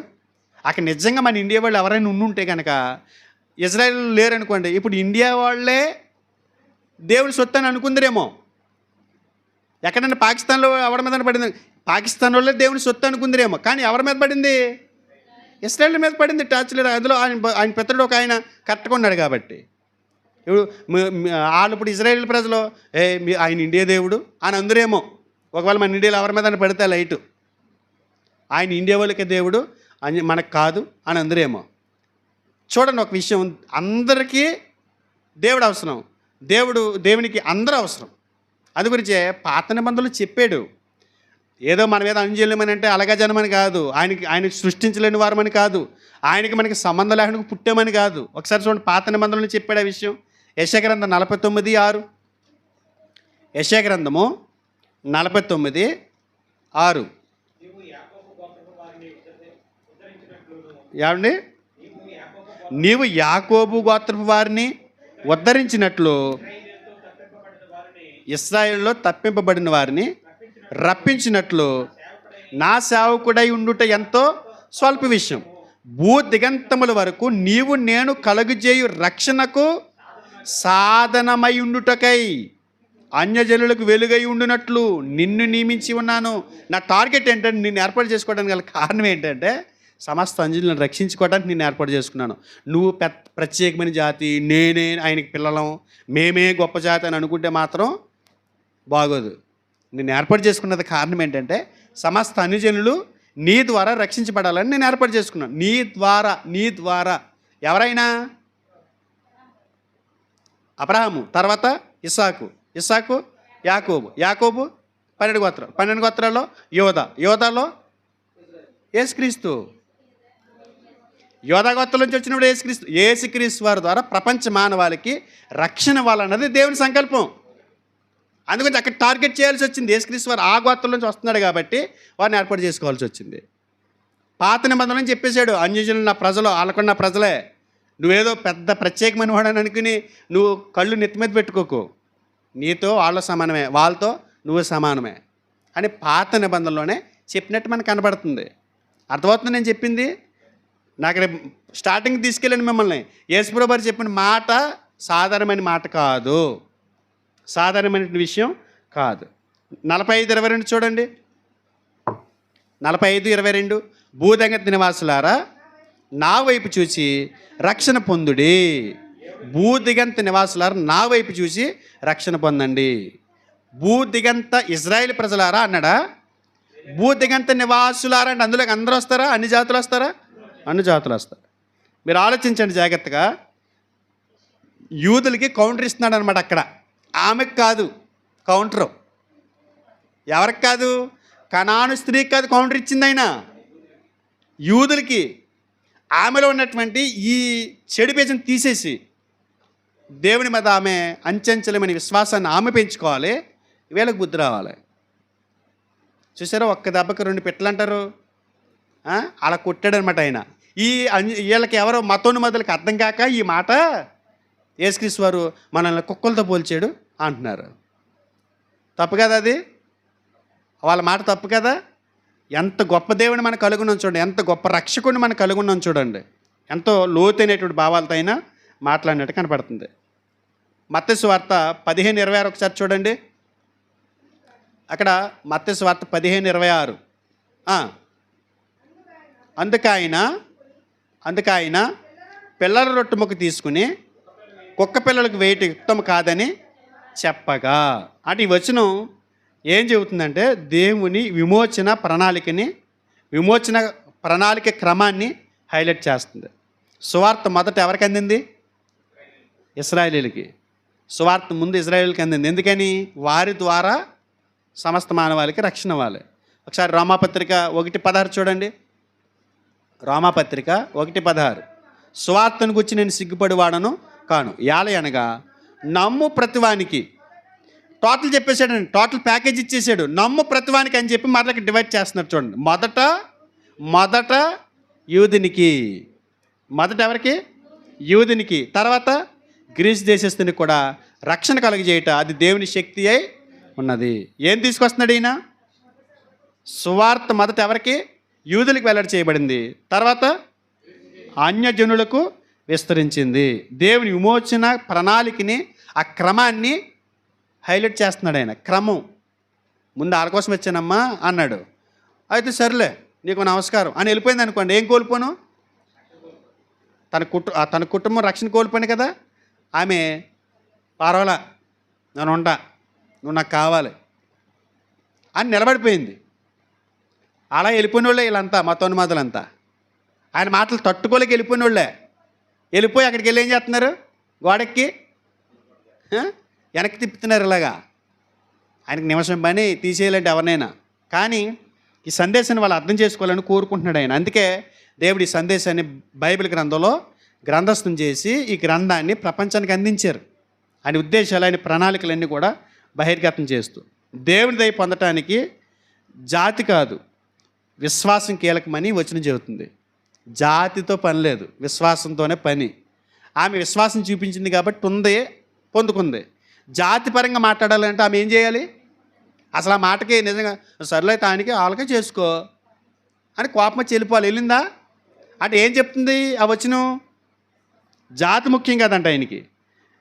అక్కడ నిజంగా మన ఇండియా వాళ్ళు ఎవరైనా ఉండుంటే కనుక ఇజ్రాయెల్ లేరనుకోండి, ఇప్పుడు ఇండియా వాళ్ళే దేవుడి సొత్తు అని అనుకుందరేమో. ఎక్కడన్నా పాకిస్తాన్లో ఎవరి మీద పడింది? పాకిస్తాన్ వాళ్ళే దేవుని సొత్తు అనుకుందరేమో. కానీ ఎవరి మీద పడింది? ఇజ్రాయెల్ మీద పడింది టార్చ్ లైట్. అందులో ఆయన పెద్దడు ఒక ఆయన కట్టుకున్నాడు కాబట్టి ఇప్పుడు వాళ్ళు ఇప్పుడు ఇజ్రాయేల్ ప్రజలు ఆయన ఇండియా దేవుడు అని అందరేమో. ఒకవేళ మన ఇండియాలో ఎవరి మీద పడితే లైటు ఆయన ఇండియా వాళ్ళకే దేవుడు అని మనకు కాదు అని అందరేమో. చూడండి ఒక విషయం, అందరికీ దేవుడు అవసరం, దేవునికి అందరూ అవసరం. అది గురించే పాత నిబంధనలు చెప్పాడు. ఏదో మన మీద అనుజన్యమని అంటే అలగా జనమని కాదు, ఆయన సృష్టించలేని వారమని కాదు, ఆయనకి మనకి సంబంధం లేకుండా పుట్టామని కాదు. ఒకసారి చూడండి, పాత నిబంధనలు చెప్పాడు ఆ విషయం. యెషయా గ్రంథం 49:6. యెషయా గ్రంథము 49:6. ఏమండి? నీవు యాకోబు గోత్రపు వారిని ఉద్ధరించినట్లు ఇశ్రాయేలులో తప్పింపబడిన వారిని రప్పించినట్లు నా సేవకుడై ఉండుట ఎంతో స్వల్ప విషయం. భూ దిగంతముల వరకు నీవు నేను కలుగజేయు రక్షణకు సాధనమై ఉండుటకై అన్యజనులకు వెలుగై ఉండునట్లు నిన్ను నియమించి ఉన్నాను. నా టార్గెట్ ఏంటంటే నిన్ను ఏర్పాటు చేసుకోవడానికి గల కారణం ఏంటంటే సమస్త అంజనులను రక్షించుకోవడానికి నేను ఏర్పాటు చేసుకున్నాను. నువ్వు ప్రత్యేకమైన జాతి, నేనే ఆయనకి పిల్లలం, మేమే గొప్ప జాతి అని అనుకుంటే మాత్రం బాగోదు. నేను ఏర్పాటు చేసుకున్నది కారణం ఏంటంటే సమస్త అనుజనులు నీ ద్వారా రక్షించబడాలని నేను ఏర్పాటు చేసుకున్నాను. నీ ద్వారా ఎవరైనా? అబ్రహాము, తర్వాత ఇస్సాకు, యాకోబు 12 గోత్రాల్లో యోధాలో యేసుక్రీస్తు. యోధా గోత్రం నుంచి వచ్చినప్పుడు యేసుక్రీస్తు వారి ద్వారా ప్రపంచ మానవాళికి రక్షణ ఇవ్వాలన్నది దేవుని సంకల్పం. అందుకని అక్కడ టార్గెట్ చేయాల్సి వచ్చింది. యేసుక్రీస్తు వారు ఆ గోత్రం నుంచి వస్తున్నాడు కాబట్టి వారిని ఏర్పాటు చేసుకోవాల్సి వచ్చింది. పాత నిబంధనలు చెప్పేశాడు, అన్యజనులు నా ప్రజలు, వాళ్ళకుండా నా ప్రజలే, నువ్వేదో పెద్ద ప్రత్యేకమైన వాడని అనుకుని నువ్వు కళ్ళు నెత్తి మీద పెట్టుకోకు, నీతో వాళ్ళ సమానమే, వాళ్ళతో నువ్వు సమానమే అని పాత నిబంధనలోనే చెప్పినట్టు మనకు కనబడుతుంది. అర్థమవుతుంది నేను చెప్పింది? నాకు రేపు స్టార్టింగ్ తీసుకెళ్ళండి మిమ్మల్ని. యేసుప్రభు వారు చెప్పిన మాట సాధారణమైన మాట కాదు, సాధారణమైన విషయం కాదు. 45:22 చూడండి. 45:22 భూదిగంత నివాసులారా నా వైపు చూసి రక్షణ పొందుడి. భూదిగంత నివాసులారా నా వైపు చూసి రక్షణ పొందండి. భూదిగంత ఇజ్రాయేల్ ప్రజలారా అన్నాడా? భూదిగంత నివాసులారా అంటే అందులోకి అందరూ వస్తారా? అన్ని జాతులు వస్తారా? అన్ని జాతులు వస్తారు. మీరు ఆలోచించండి జాగ్రత్తగా. యూదులకి కౌంటర్ ఇస్తున్నాడు అనమాట అక్కడ. ఆమెకు కాదు కౌంటరు. ఎవరికి కాదు? కనాను స్త్రీకి కాదు కౌంటర్ ఇచ్చింది ఆయన, యూదులకి. ఆమెలో ఉన్నటువంటి ఈ చెడు పేజీని తీసేసి దేవుని మీద ఆమె అంచెంచలేమని విశ్వాసాన్ని ఆమె పెంచుకోవాలి, వీళ్ళకి బుద్ధి రావాలి. చూసారా, ఒక్క దెబ్బకి 2 పిట్టలు అంటారు. అలా కొట్టాడనమాట ఆయన. వీళ్ళకి ఎవరో మతోన్మతులకు అర్థం కాక ఈ మాట యేసుక్రీస్తు వారు మనల్ని కుక్కలతో పోల్చాడు అంటున్నారు. తప్పు కదా అది? వాళ్ళ మాట తప్పు కదా? ఎంత గొప్ప దేవుని మనం కలుగున్నాం చూడండి, ఎంత గొప్ప రక్షకుడిని మనం కలుగున్నాం చూడండి, ఎంతో లోతైనటువంటి భావాలతో అయినా మాట్లాడినట్టు కనపడుతుంది. మత్తయి సువార్త 15:26 ఒకసారి చూడండి. అక్కడ మత్తయి సువార్త 15:26. అందుకైన పిల్లల రొట్టె ముక్క తీసుకుని కుక్క పిల్లలకు వేయటం యుక్తం కాదని చెప్పగా, అంటే ఈ వచనం ఏం చెబుతుందంటే దేవుని విమోచన ప్రణాళిక క్రమాన్ని హైలైట్ చేస్తుంది. సువార్త మొదట ఎవరికి అందింది? ఇశ్రాయేలీలకి. సువార్త ముందు ఇశ్రాయేలీలకి అందింది. ఎందుకని? వారి ద్వారా సమస్త మానవాళికి రక్షణ ఇవ్వాలి. ఒకసారి రోమాపత్రిక 1:16 చూడండి. రోమాపత్రిక 1:16. సువార్తను గురించి నేను సిగ్గుపడివాడను కాను, యాలయనగా నమ్ము ప్రతివానికి, టోటల్ చెప్పేశాడండి, టోటల్ ప్యాకేజ్ ఇచ్చేసాడు. నమ్ము ప్రతివానికి అని చెప్పి మరొక డివైడ్ చేస్తున్నారు చూడండి. మొదట యూదునికి, మొదట ఎవరికి? యూదునికి. తర్వాత గ్రీస్ దేశస్తునికి కూడా రక్షణ కలుగజేయట అది దేవుని శక్తి అయి ఉన్నది. ఏం తీసుకొస్తున్నాడు ఈయన? సువార్త మొదట ఎవరికి? యూదులకు వెల్లడి చేయబడింది, తర్వాత అన్యజనులకు విస్తరించింది. దేవుని విమోచన ప్రణాళికని, ఆ క్రమాన్ని హైలైట్ చేస్తున్నాడు ఆయన. క్రమం. ముందు వాళ్ళ కోసం వచ్చానమ్మా అన్నాడు, అయితే సర్లే నీకు నమస్కారం అని వెళ్ళిపోయింది అనుకోండి, ఏం కోల్పోను? తన కుటుంబం రక్షణ కోల్పోయింది కదా. ఆమె పర్వాలా, నేను ఉంటా, నువ్వు నాకు కావాలి అని నిలబడిపోయింది. అలా వెళ్ళిపోయిన వాళ్ళే వీళ్ళంతా, మతోన్మాదులంతా. ఆయన మాటలు తట్టుకోలేక వెళ్ళిపోయిన వాళ్ళే. వెళ్ళిపోయి అక్కడికి వెళ్ళి ఏం చేస్తున్నారు? గోడెక్కి వెనక్కి తిప్పుతున్నారు ఇలాగా. ఆయనకి నిమిషం పని తీసేయాలంటే ఎవరినైనా, కానీ ఈ సందేశాన్ని వాళ్ళు అర్థం చేసుకోవాలని కోరుకుంటున్నాడు ఆయన. అందుకే దేవుడు ఈ సందేశాన్ని బైబిల్ గ్రంథంలో గ్రంథస్థం చేసి ఈ గ్రంథాన్ని ప్రపంచానికి అందించారు. ఆయన ఉద్దేశాలు, ఆయన ప్రణాళికలన్నీ కూడా బహిర్గతం చేస్తూ దేవుని దయ పొందటానికి జాతి కాదు, విశ్వాసం కీలకమని వచనం చెబుతుంది. జాతితో పని లేదు, విశ్వాసంతోనే పని. ఆమె విశ్వాసం చూపించింది కాబట్టి ఉంది, పొందుకుంది. జాతి పరంగా మాట్లాడాలంటే ఆమె ఏం చేయాలి? అసలు ఆ మాటకి నిజంగా సర్లే తానికి వాళ్ళకే చేసుకో అని కోపం వచ్చి వెళ్ళిపోవాలి. వెళ్ళిందా? అంటే ఏం చెప్తుంది ఆ వచనం? జాతి ముఖ్యం కాదంట ఆయనకి,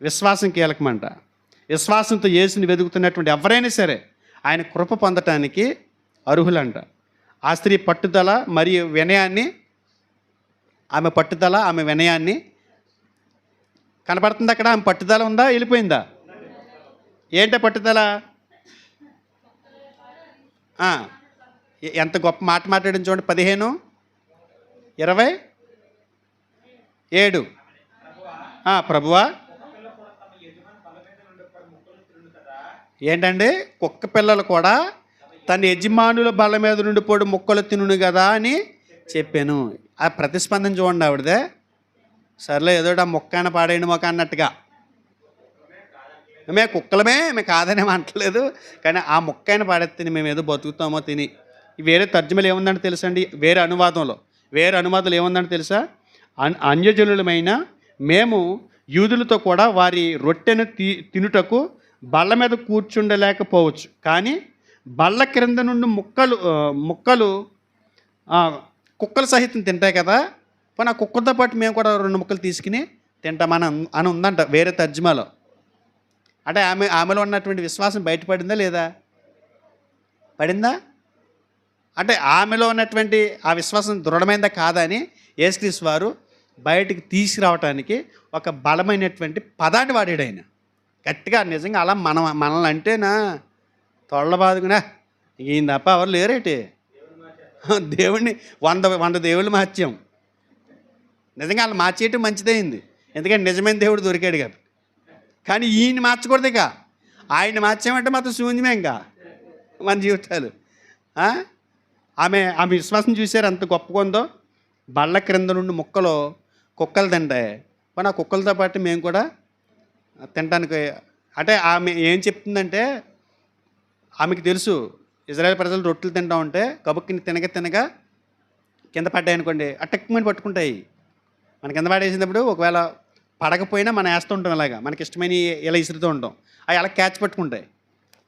విశ్వాసం కీలకమంట. విశ్వాసంతో యేసుని వెతుకుతున్నటువంటి ఎవరైనా సరే ఆయన కృప పొందటానికి అర్హులంట. ఆ స్త్రీ పట్టుదల మరియు వినయాన్ని, ఆమె పట్టుదల, ఆమె వినయాన్ని కనపడుతుంది అక్కడ. ఆమె పట్టుదల ఉందా? వెళ్ళిపోయిందా? ఏంటో పట్టుదల? ఎంత గొప్ప మాట మాట్లాడింది చూడండి. 15:27 ప్రభువా, ఏంటండి? కుక్క పిల్లలు కూడా తన యజమానుల బల్ల మీద నుండి పోడు ముక్కలు తినును కదా అని చెప్పాను. ఆ ప్రతిస్పందన చూడండి ఆవిడదే. సర్లే ఏదో ఆ మొక్కన పాడేయండి మొక్క అన్నట్టుగా. మేము కుక్కలమే, మేము కాదనే అంటలేదు, కానీ ఆ మొక్కైనా పాడేస్తే మేము ఏదో బతుకుతామో తిని. వేరే తర్జుమలు ఏముందంటే తెలుసా అండి? వేరే అనువాదాలు ఏముందంటే తెలుసా? అన్యజనులమైన మేము యూదులతో కూడా వారి రొట్టెను తినుటకు బల్ల మీద కూర్చుండలేకపోవచ్చు, కానీ బల్ల క్రింద నుండి ముక్కలు కుక్కలు సహితం తింటాయి కదా, పోనీ ఆ కుక్కలతో పాటు మేము కూడా 2 ముక్కలు తీసుకుని తింటామని అని ఉందంట వేరే తర్జుమాలో. అంటే ఆమెలో ఉన్నటువంటి విశ్వాసం బయటపడిందా లేదా? పడిందా? అంటే ఆమెలో ఉన్నటువంటి ఆ విశ్వాసం దృఢమైందా కాదా అని యేసుక్రీస్తు వారు బయటికి తీసుకురావటానికి ఒక బలమైనటువంటి పదాన్ని వాడాడు ఆయన. గట్టిగా నిజంగా అలా మనల్ని అంటేనా తొళ్ళ బాదుకునా ఈయన తప్ప ఎవరు లేరేటి? దేవుణ్ణి 100 దేవుళ్ళు మార్చాం. నిజంగా వాళ్ళు మార్చేయటం మంచిదైంది, ఎందుకంటే నిజమైన దేవుడు దొరికాడు కదా. కానీ ఈయన మార్చకూడదు. ఇక ఆయన మార్చామంటే మాత్రం శూన్యమే ఇంకా మన జీవితాలు. ఆమె విశ్వాసం చూశారు ఎంత గొప్పగా ఉందో. బళ్ళ క్రింద నుండి కుక్కలు తింటాయి, కానీ ఆ కుక్కలతో పాటు మేము కూడా తినడానికి. అంటే ఆమె ఏం చెప్తుందంటే, ఆమెకు తెలుసు ఇజ్రాయెల్ ప్రజలు రొట్టెలు తింటా ఉంటే కబుక్కిని తినగా కింద పడ్డాయనుకోండి అటక్కుమని పట్టుకుంటాయి. మన కింద పడేసినప్పుడు ఒకవేళ పడకపోయినా మనం వేస్తూ ఉంటాం, ఇలాగా మనకి ఇష్టమైన ఇలా ఇసురుతూ ఉంటాం, అవి అలా క్యాచ్ పట్టుకుంటాయి.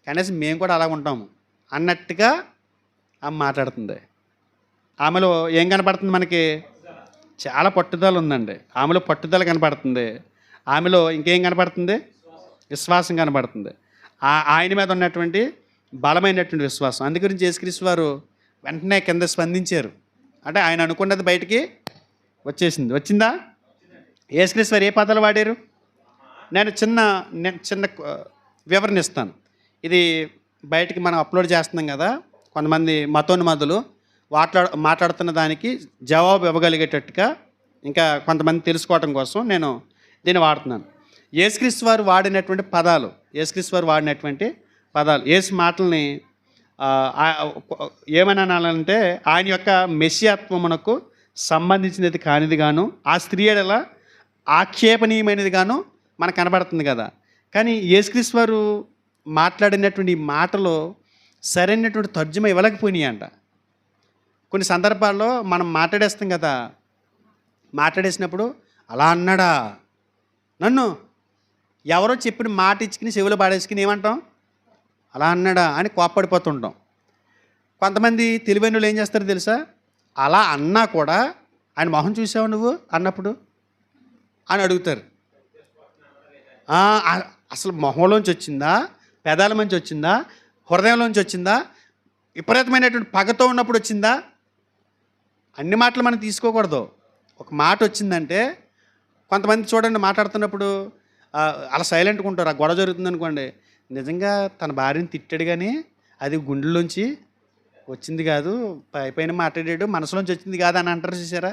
కనీసం మేము కూడా అలా ఉంటాము అన్నట్టుగా ఆమె మాట్లాడుతుంది. ఆమెలో ఏం కనపడుతుంది మనకి? చాలా పట్టుదల ఉందండి. ఆమెలో పట్టుదల కనపడుతుంది. ఆమెలో ఇంకేం కనపడుతుంది? విశ్వాసం కనపడుతుంది. ఆయన మీద ఉన్నటువంటి బలమైనటువంటి విశ్వాసం. అందు గురించి యేసుక్రీస్తు వారు వెంటనే కింద స్పందించారు. అంటే ఆయన అనుకున్నది బయటికి వచ్చిందా? యేసుక్రీస్తు వారు ఏ పదాలు వాడారు? నేను చిన్న వివరణ ఇస్తాను. ఇది బయటికి మనం అప్లోడ్ చేస్తున్నాం కదా, కొంతమంది మతోన్మాదులు మాట్లాడుతున్న దానికి జవాబు ఇవ్వగలిగేటట్టుగా ఇంకా కొంతమంది తెలుసుకోవడం కోసం నేను దీన్ని వాడుతున్నాను. యేసుక్రీస్తు వారు వాడినటువంటి పదాలు, యేసు మాటల్ని ఏమని అనాలంటే, ఆయన యొక్క మెస్సియాత్వమునకు సంబంధించినది కానిది గాను, ఆ స్త్రీ ఎడల ఆక్షేపణీయమైనది గాను మనకు కనబడుతుంది కదా. కానీ యేసుక్రీస్తు వారు మాట్లాడినటువంటి మాటలో సరైనటువంటి తర్జుమా ఇవ్వలేకపోయినాయి అంట. కొన్ని సందర్భాల్లో మనం మాట్లాడేస్తాం కదా, మాట్లాడేసినప్పుడు అలా అన్నాడా, నన్ను ఎవరో చెప్పిన మాట ఇచ్చుకుని చెవులు పాడేసుకుని ఏమంటాం? అలా అన్నాడా అని కోప్పడిపోతుంటాం. కొంతమంది తెలివైన వాళ్ళు ఏం చేస్తారో తెలుసా? అలా అన్నా కూడా ఆయన మొహం చూసావు నువ్వు అన్నప్పుడు అని అడుగుతారు. అసలు మొహంలోంచి వచ్చిందా, పెదాల నుంచి వచ్చిందా, హృదయంలోంచి వచ్చిందా, విపరీతమైనటువంటి పగతో ఉన్నప్పుడు వచ్చిందా? అన్ని మాటలు మనం తీసుకోకూడదు. ఒక మాట వచ్చిందంటే, కొంతమంది చూడండి మాట్లాడుతున్నప్పుడు అలా సైలెంట్గా ఉంటారు. ఆ గొడవ జరుగుతుంది అనుకోండి, నిజంగా తన భార్యని తిట్టాడు కానీ అది గుండెల్లోంచి వచ్చింది కాదు, పైన మాట్లాడాడు, మనసులోంచి వచ్చింది కాదు అని అంటారు చూసారా?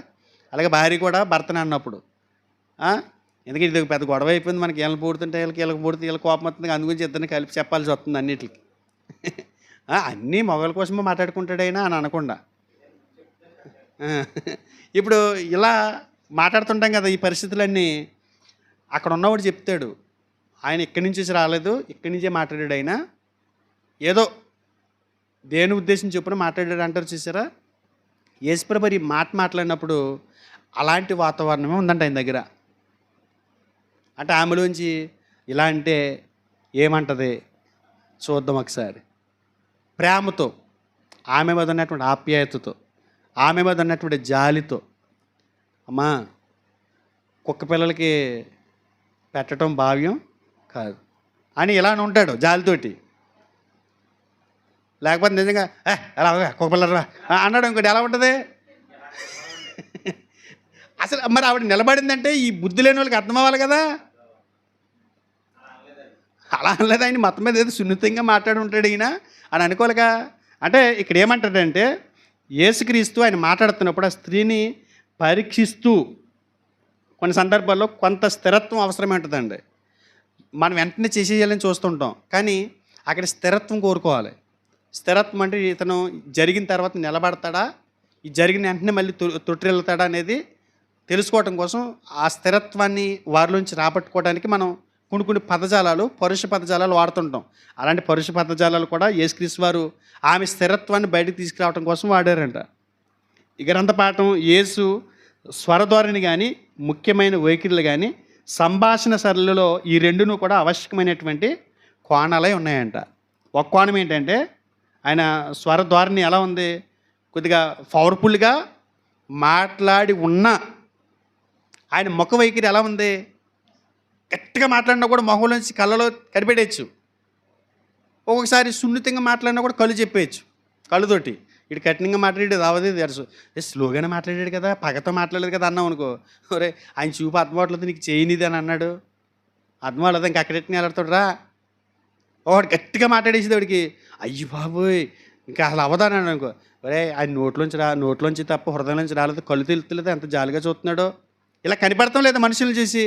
అలాగే భార్య కూడా భర్తని అన్నప్పుడు, ఎందుకంటే ఇది పెద్ద గొడవ అయిపోయింది, మనకి వీళ్ళకి పూడుతుంటే వీళ్ళకి పూడితే వీళ్ళకి కోపం వస్తుంది, అందుగురించి ఇద్దరిని కలిపి చెప్పాల్సి వస్తుంది అన్నిటికి. అన్నీ మగవాళ్ళ కోసమే మాట్లాడుకుంటాడైనా అని అనకుండా. ఆ, ఇప్పుడు ఇలా మాట్లాడుతుంటాం కదా, ఈ పరిస్థితులన్నీ అక్కడ ఉన్నవాడు చెప్తాడు, ఆయన ఇక్కడి నుంచి రాలేదు, ఇక్కడి నుంచే మాట్లాడాడు, ఆయన ఏదో దేని ఉద్దేశం చొప్పున మాట్లాడాడు అంటారు చూసారా. యేసుప్రభు ఈ మాట మాట్లాడినప్పుడు అలాంటి వాతావరణమే ఉందంట ఆయన దగ్గర. అంటే ఆమెలోంచి ఇలా అంటే ఏమంటది చూద్దాం ఒకసారి. ప్రేమతో, ఆమె మీద ఉన్నటువంటి ఆప్యాయతతో, ఆమె మీద ఉన్నటువంటి జాలితో, అమ్మా కుక్క పిల్లలకి పెట్టడం భావ్యం కాదు అని ఇలా ఉంటాడు జాలితోటి. లేకపోతే నిజంగా ఎలా కుక్క పిల్లరా అన్నాడు ఇంకోటి ఎలా ఉంటుంది అసలు. మరి ఆవిడ నిలబడిందంటే ఈ బుద్ధి లేని వాళ్ళకి అర్థం అవ్వాలి కదా. అలా అనలేదు, ఆయన మొత్తం మీద ఏదో సున్నితంగా మాట్లాడి ఉంటాడు ఈయన అని అనుకోలేక. అంటే ఇక్కడ ఏమంటాడంటే యేసుక్రీస్తు ఆయన మాట్లాడుతున్నప్పుడు ఆ స్త్రీని పరీక్షిస్తూ, కొన్ని సందర్భాల్లో కొంత స్థిరత్వం అవసరమే ఉంటుందండి. మనం వెంటనే చేసేయాలని చూస్తుంటాం, కానీ అక్కడ స్థిరత్వం కోరుకోవాలి. స్థిరత్వం అంటే ఇతను జరిగిన తర్వాత నిలబడతాడా, ఈ జరిగిన వెంటనే మళ్ళీ తొట్టిల్లుతాడా అనేది తెలుసుకోవటం కోసం ఆ స్థిరత్వాన్ని వారిలోంచి రాబట్టుకోవడానికి మనం కొన్ని పదజాలాలు, పరుష పదజాలాలు వాడుతుంటాం. అలాంటి పరుష పదజాలాలు కూడా యేసుక్రీస్తు వారు ఆమె స్థిరత్వాన్ని బయటకు తీసుకురావడం కోసం వాడారంట. ఈ గ్రంథ పాఠం యేసు స్వరధోరణి కానీ, ముఖ్యమైన వైఖరులు కానీ, సంభాషణ సరళిలో ఈ రెండును కూడా ఆవశ్యకమైనటువంటి కోణాలై ఉన్నాయంట. ఒక కోణం ఏంటంటే ఆయన స్వరధోరణి ఎలా ఉంది, కొద్దిగా పవర్ఫుల్గా మాట్లాడి ఉన్న ఆయన ముఖ వైఖరి ఎలా ఉంది, గట్టిగా మాట్లాడినా కూడా మొహంలో నుంచి కళ్ళలో కనిపెట్టేయచ్చు. ఒక్కొక్కసారి సున్నితంగా మాట్లాడినా కూడా కళ్ళు చెప్పేయచ్చు, కళ్ళతోటి. ఇటు కఠినంగా మాట్లాడేది అవదే తెలుసు, స్లోగానే మాట్లాడాడు కదా, పగతో మాట్లాడలేదు కదా అన్నాం అనుకో, ఒరే ఆయన చూపు అర్థం అవ్వట్లేదు, నీకు చేయనిది అని అన్నాడు, అర్థం అవ్వలేదు, ఇంకా అక్కడెట్టిన వెళ్ళతాడు రా. ఒకటి గట్టిగా మాట్లాడేసి వాడికి అయ్యి బాబోయ్ ఇంకా అసలు అవ్వదానన్నాడు అనుకో, ఒరే ఆయన నోట్లోంచి తప్ప హృదయంలోంచి రాలేదు, కళ్ళు తెలుస్తలేదు, ఎంత జాలిగా చూస్తున్నాడో. ఇలా కనిపెడతాం లేదా మనుషులను చూసి.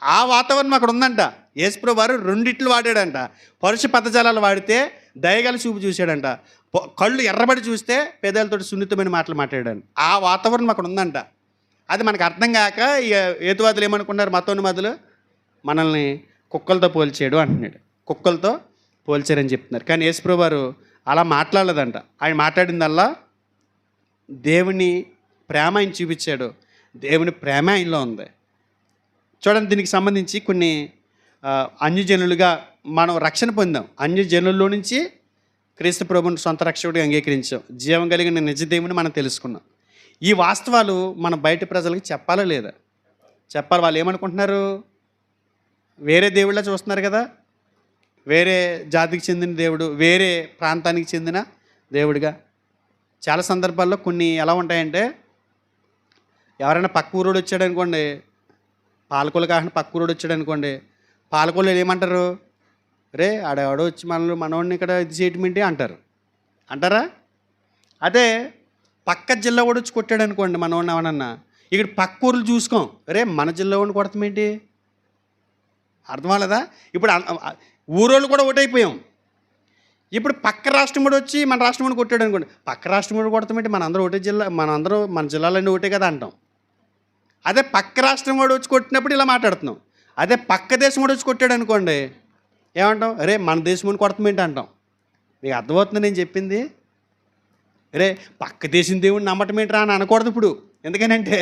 ఆ వాతావరణం అక్కడ ఉందంట. యేసుప్రభువు వారు రెండిట్లు వాడాడంట. పరుష పదజాలాలు వాడితే దయగల చూపు చూశాడంట, కళ్ళు ఎర్రబడి చూస్తే పెదాలతో సున్నితమైన మాటలు మాట్లాడాడు. ఆ వాతావరణం అక్కడ ఉందంట. అది మనకు అర్థం కాక హేతువాదులు ఏమనుకున్నారు, మతోన్మాదులు మనల్ని కుక్కలతో పోల్చాడు అంటున్నాడు, కుక్కలతో పోల్చారని చెప్తున్నారు. కానీ యేసుప్రభువు వారు అలా మాట్లాడలేదంట. ఆయన మాట్లాడిందల్లా దేవుని ప్రేమ ఆయన చూపించాడు, దేవుని ప్రేమ ఆయనలో ఉంది. చూడండి, దీనికి సంబంధించి కొన్ని అన్యజనులుగా మనం రక్షణ పొందాం. అన్యజనుల్లో నుంచి క్రీస్తు ప్రభువుని సొంత రక్షకుడిగా అంగీకరించాం, జీవం కలిగిన నిజదేవుని మనం తెలుసుకున్నాం. ఈ వాస్తవాలు మన బయట ప్రజలకు చెప్పాలా లేదా? చెప్పాలి. వాళ్ళు ఏమనుకుంటున్నారు, వేరే దేవుళ్ళ చూస్తున్నారు కదా, వేరే జాతికి చెందిన దేవుడు, వేరే ప్రాంతానికి చెందిన దేవుడిగా. చాలా సందర్భాల్లో కొన్ని ఎలా ఉంటాయంటే, ఎవరైనా పక్క ఊరోడు వచ్చాడు అనుకోండి, పాలకొల్లు కాకుండా పక్క ఊరోడు వచ్చాడు అనుకోండి, పాలకొల్లు ఏమంటారు, రే ఆడెవడో వచ్చి మనోడిని ఇక్కడ ఇది చేయటం ఏంటి అంటారా. అదే పక్క జిల్లా వాడు వచ్చి కొట్టాడు అనుకోండి మనోడిని ఎవడన్నా, ఇక్కడ పక్క ఊర్లు చూసుకోం, రే మన జిల్లా వాడిని కొడతామేంటి, అర్థం అవ్వలేదా? ఇప్పుడు ఊరోళ్ళు కూడా ఒకటైపోయాం. ఇప్పుడు పక్క రాష్ట్రం వాడు వచ్చి మన రాష్ట్రం వాడిని కొట్టాడు అనుకోండి, పక్క రాష్ట్రం వాడు కొడతామేంటి, మనందరూ ఒకటే జిల్లా, మన జిల్లాలన్నీ ఒకటే కదా అంటాం. అదే పక్క రాష్ట్రం వాడు వచ్చి కొట్టినప్పుడు ఇలా మాట్లాడుతున్నాం. అదే పక్క దేశం వాడు వచ్చి కొట్టాడు అనుకోండి ఏమంటాం, అరే మన దేశం వాడిని కొడతామేంటి అంటాం. మీకు అర్థమవుతుంది నేను చెప్పింది? అరే పక్క దేశం దేవుడిని నమ్మటం ఏంట్రా అని అనకూడదు ఇప్పుడు. ఎందుకనంటే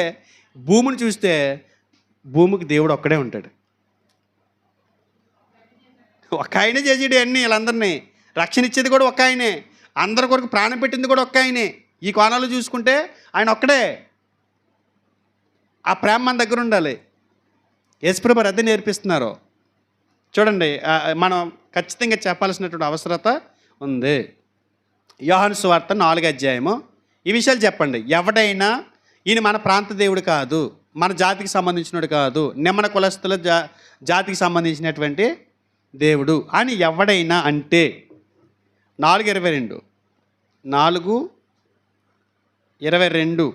భూమిని చూస్తే భూమికి దేవుడు ఒక్కడే ఉంటాడు. ఒక్క ఆయనే చేసేది అన్నీ, వీళ్ళందరినీ రక్షణ ఇచ్చేది కూడా ఒక్క ఆయనే, అందరి కొరకు ప్రాణం పెట్టింది కూడా ఒక్క ఆయనే. ఈ కోణాలు చూసుకుంటే ఆయన ఒక్కడే. ఆ ప్రేమ మన దగ్గర ఉండాలి. యేసుప్రభువు అదే నేర్పిస్తున్నారు. చూడండి, మనం ఖచ్చితంగా చెప్పాల్సినటువంటి అవసరత ఉంది. యోహాను సువార్త 4వ అధ్యాయము ఈ విషయాలు చెప్పండి. ఎవడైనా ఈయన మన ప్రాంత దేవుడు కాదు, మన జాతికి సంబంధించినడు కాదు, నిమ్మన కులస్తుల జాతికి సంబంధించినటువంటి దేవుడు అని ఎవడైనా అంటే 4:22 4:22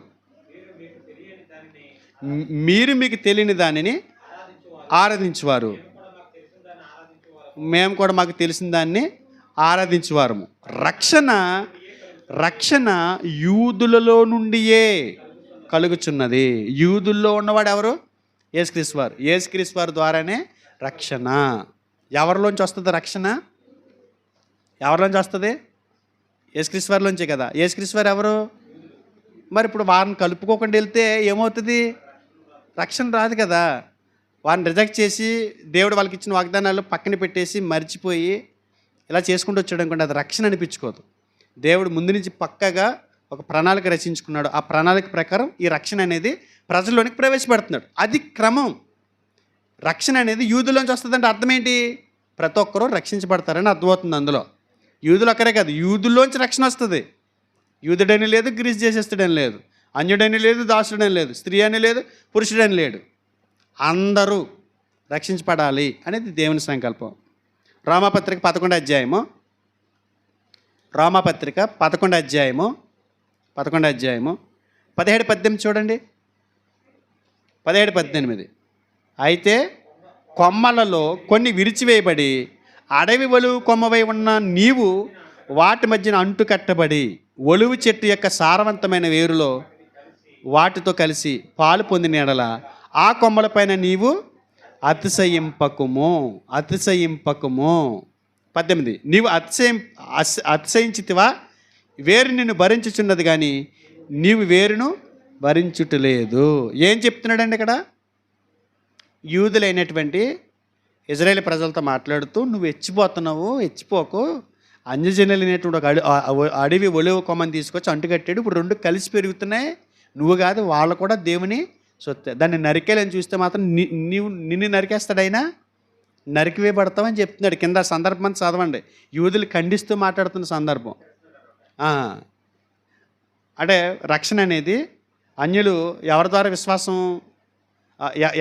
మీరు మీకు తెలియని దానిని ఆరాధించువారు, మేము కూడా మాకు తెలిసిన దాన్ని ఆరాధించువారము. రక్షణ రక్షణ యూదులలో నుండియే కలుగుచున్నది. యూదుల్లో ఉన్నవాడు ఎవరు? యేసుక్రీస్తు వారు. యేసుక్రీస్తు వారి ద్వారానే రక్షణ. ఎవరిలోంచి వస్తుంది రక్షణ? ఎవరిలోంచి వస్తుంది? యేసుక్రీస్తు వారిలోంచే కదా. యేసుక్రీస్తు వారు ఎవరు? మరి ఇప్పుడు వారిని కలుపుకోకుండా వెళ్తే ఏమవుతుంది? రక్షణ రాదు కదా. వారిని రిజెక్ట్ చేసి దేవుడు వాళ్ళకి ఇచ్చిన వాగ్దానాలు పక్కన పెట్టేసి మర్చిపోయి ఇలా చేసుకుంటూ వచ్చాడు అనుకోండి, అది రక్షణ అనిపించుకోదు. దేవుడు ముందు నుంచి పక్కగా ఒక ప్రణాళిక రచించుకున్నాడు. ఆ ప్రణాళిక ప్రకారం ఈ రక్షణ అనేది ప్రజల్లోనికి ప్రవేశపెడుతున్నాడు. అది క్రమం. రక్షణ అనేది యూదులోంచి వస్తుందంటే అర్థం ఏంటి? ప్రతి ఒక్కరూ రక్షించబడతారని అర్థమవుతుంది అందులో. యూదులు అక్కడే కాదు, యూదుల్లోంచి రక్షణ వస్తుంది. యూదుడని లేదు, గ్రీస్ చేసేస్తుడని లేదు, అన్యుడని లేదు, దాసుడని లేదు, స్త్రీ అని లేదు, పురుషుడని లేడు. అందరూ రక్షించబడాలి అనేది దేవుని సంకల్పం. రోమాపత్రిక 11వ అధ్యాయము 17-18 చూడండి. 17-18. అయితే కొమ్మలలో కొన్ని విరిచివేయబడి అడవి ఒలువు కొమ్మవై ఉన్న నీవు వాటి మధ్యన అంటు కట్టబడి ఒలువు చెట్టు యొక్క సారవంతమైన వేరులో వాటితో కలిసి పాలు పొందిన ఎడల ఆ కొమ్మలపైన నీవు అతిశయింపకుము. 18. నీవు అతిశయించితివా? వేరు నిన్ను భరించుచున్నది కానీ నీవు వేరును భరించుటలేదు. ఏం చెప్తున్నాడండి ఇక్కడ? యూదులైనటువంటి ఇజ్రాయేల్ ప్రజలతో మాట్లాడుతూ, నువ్వు హెచ్చిపోకు, అన్యజనులు అనేటువంటి ఒక అడవి ఒలివ కొమ్మని తీసుకొచ్చి అంటుకట్టాడు. ఇప్పుడు రెండు కలిసి పెరుగుతున్నాయి. నువ్వు కాదు, వాళ్ళు కూడా దేవుని సొత్తే. దాన్ని నరికేలని చూస్తే మాత్రం నిన్ను నరికేస్తాడైనా, నరికివేయబడతామని చెప్తున్నాడు. కింద సందర్భం అంతా చదవండి. యూదులు ఖండిస్తూ మాట్లాడుతున్న సందర్భం. అంటే రక్షణ అనేది అన్యులు ఎవరి ద్వారా విశ్వాసం,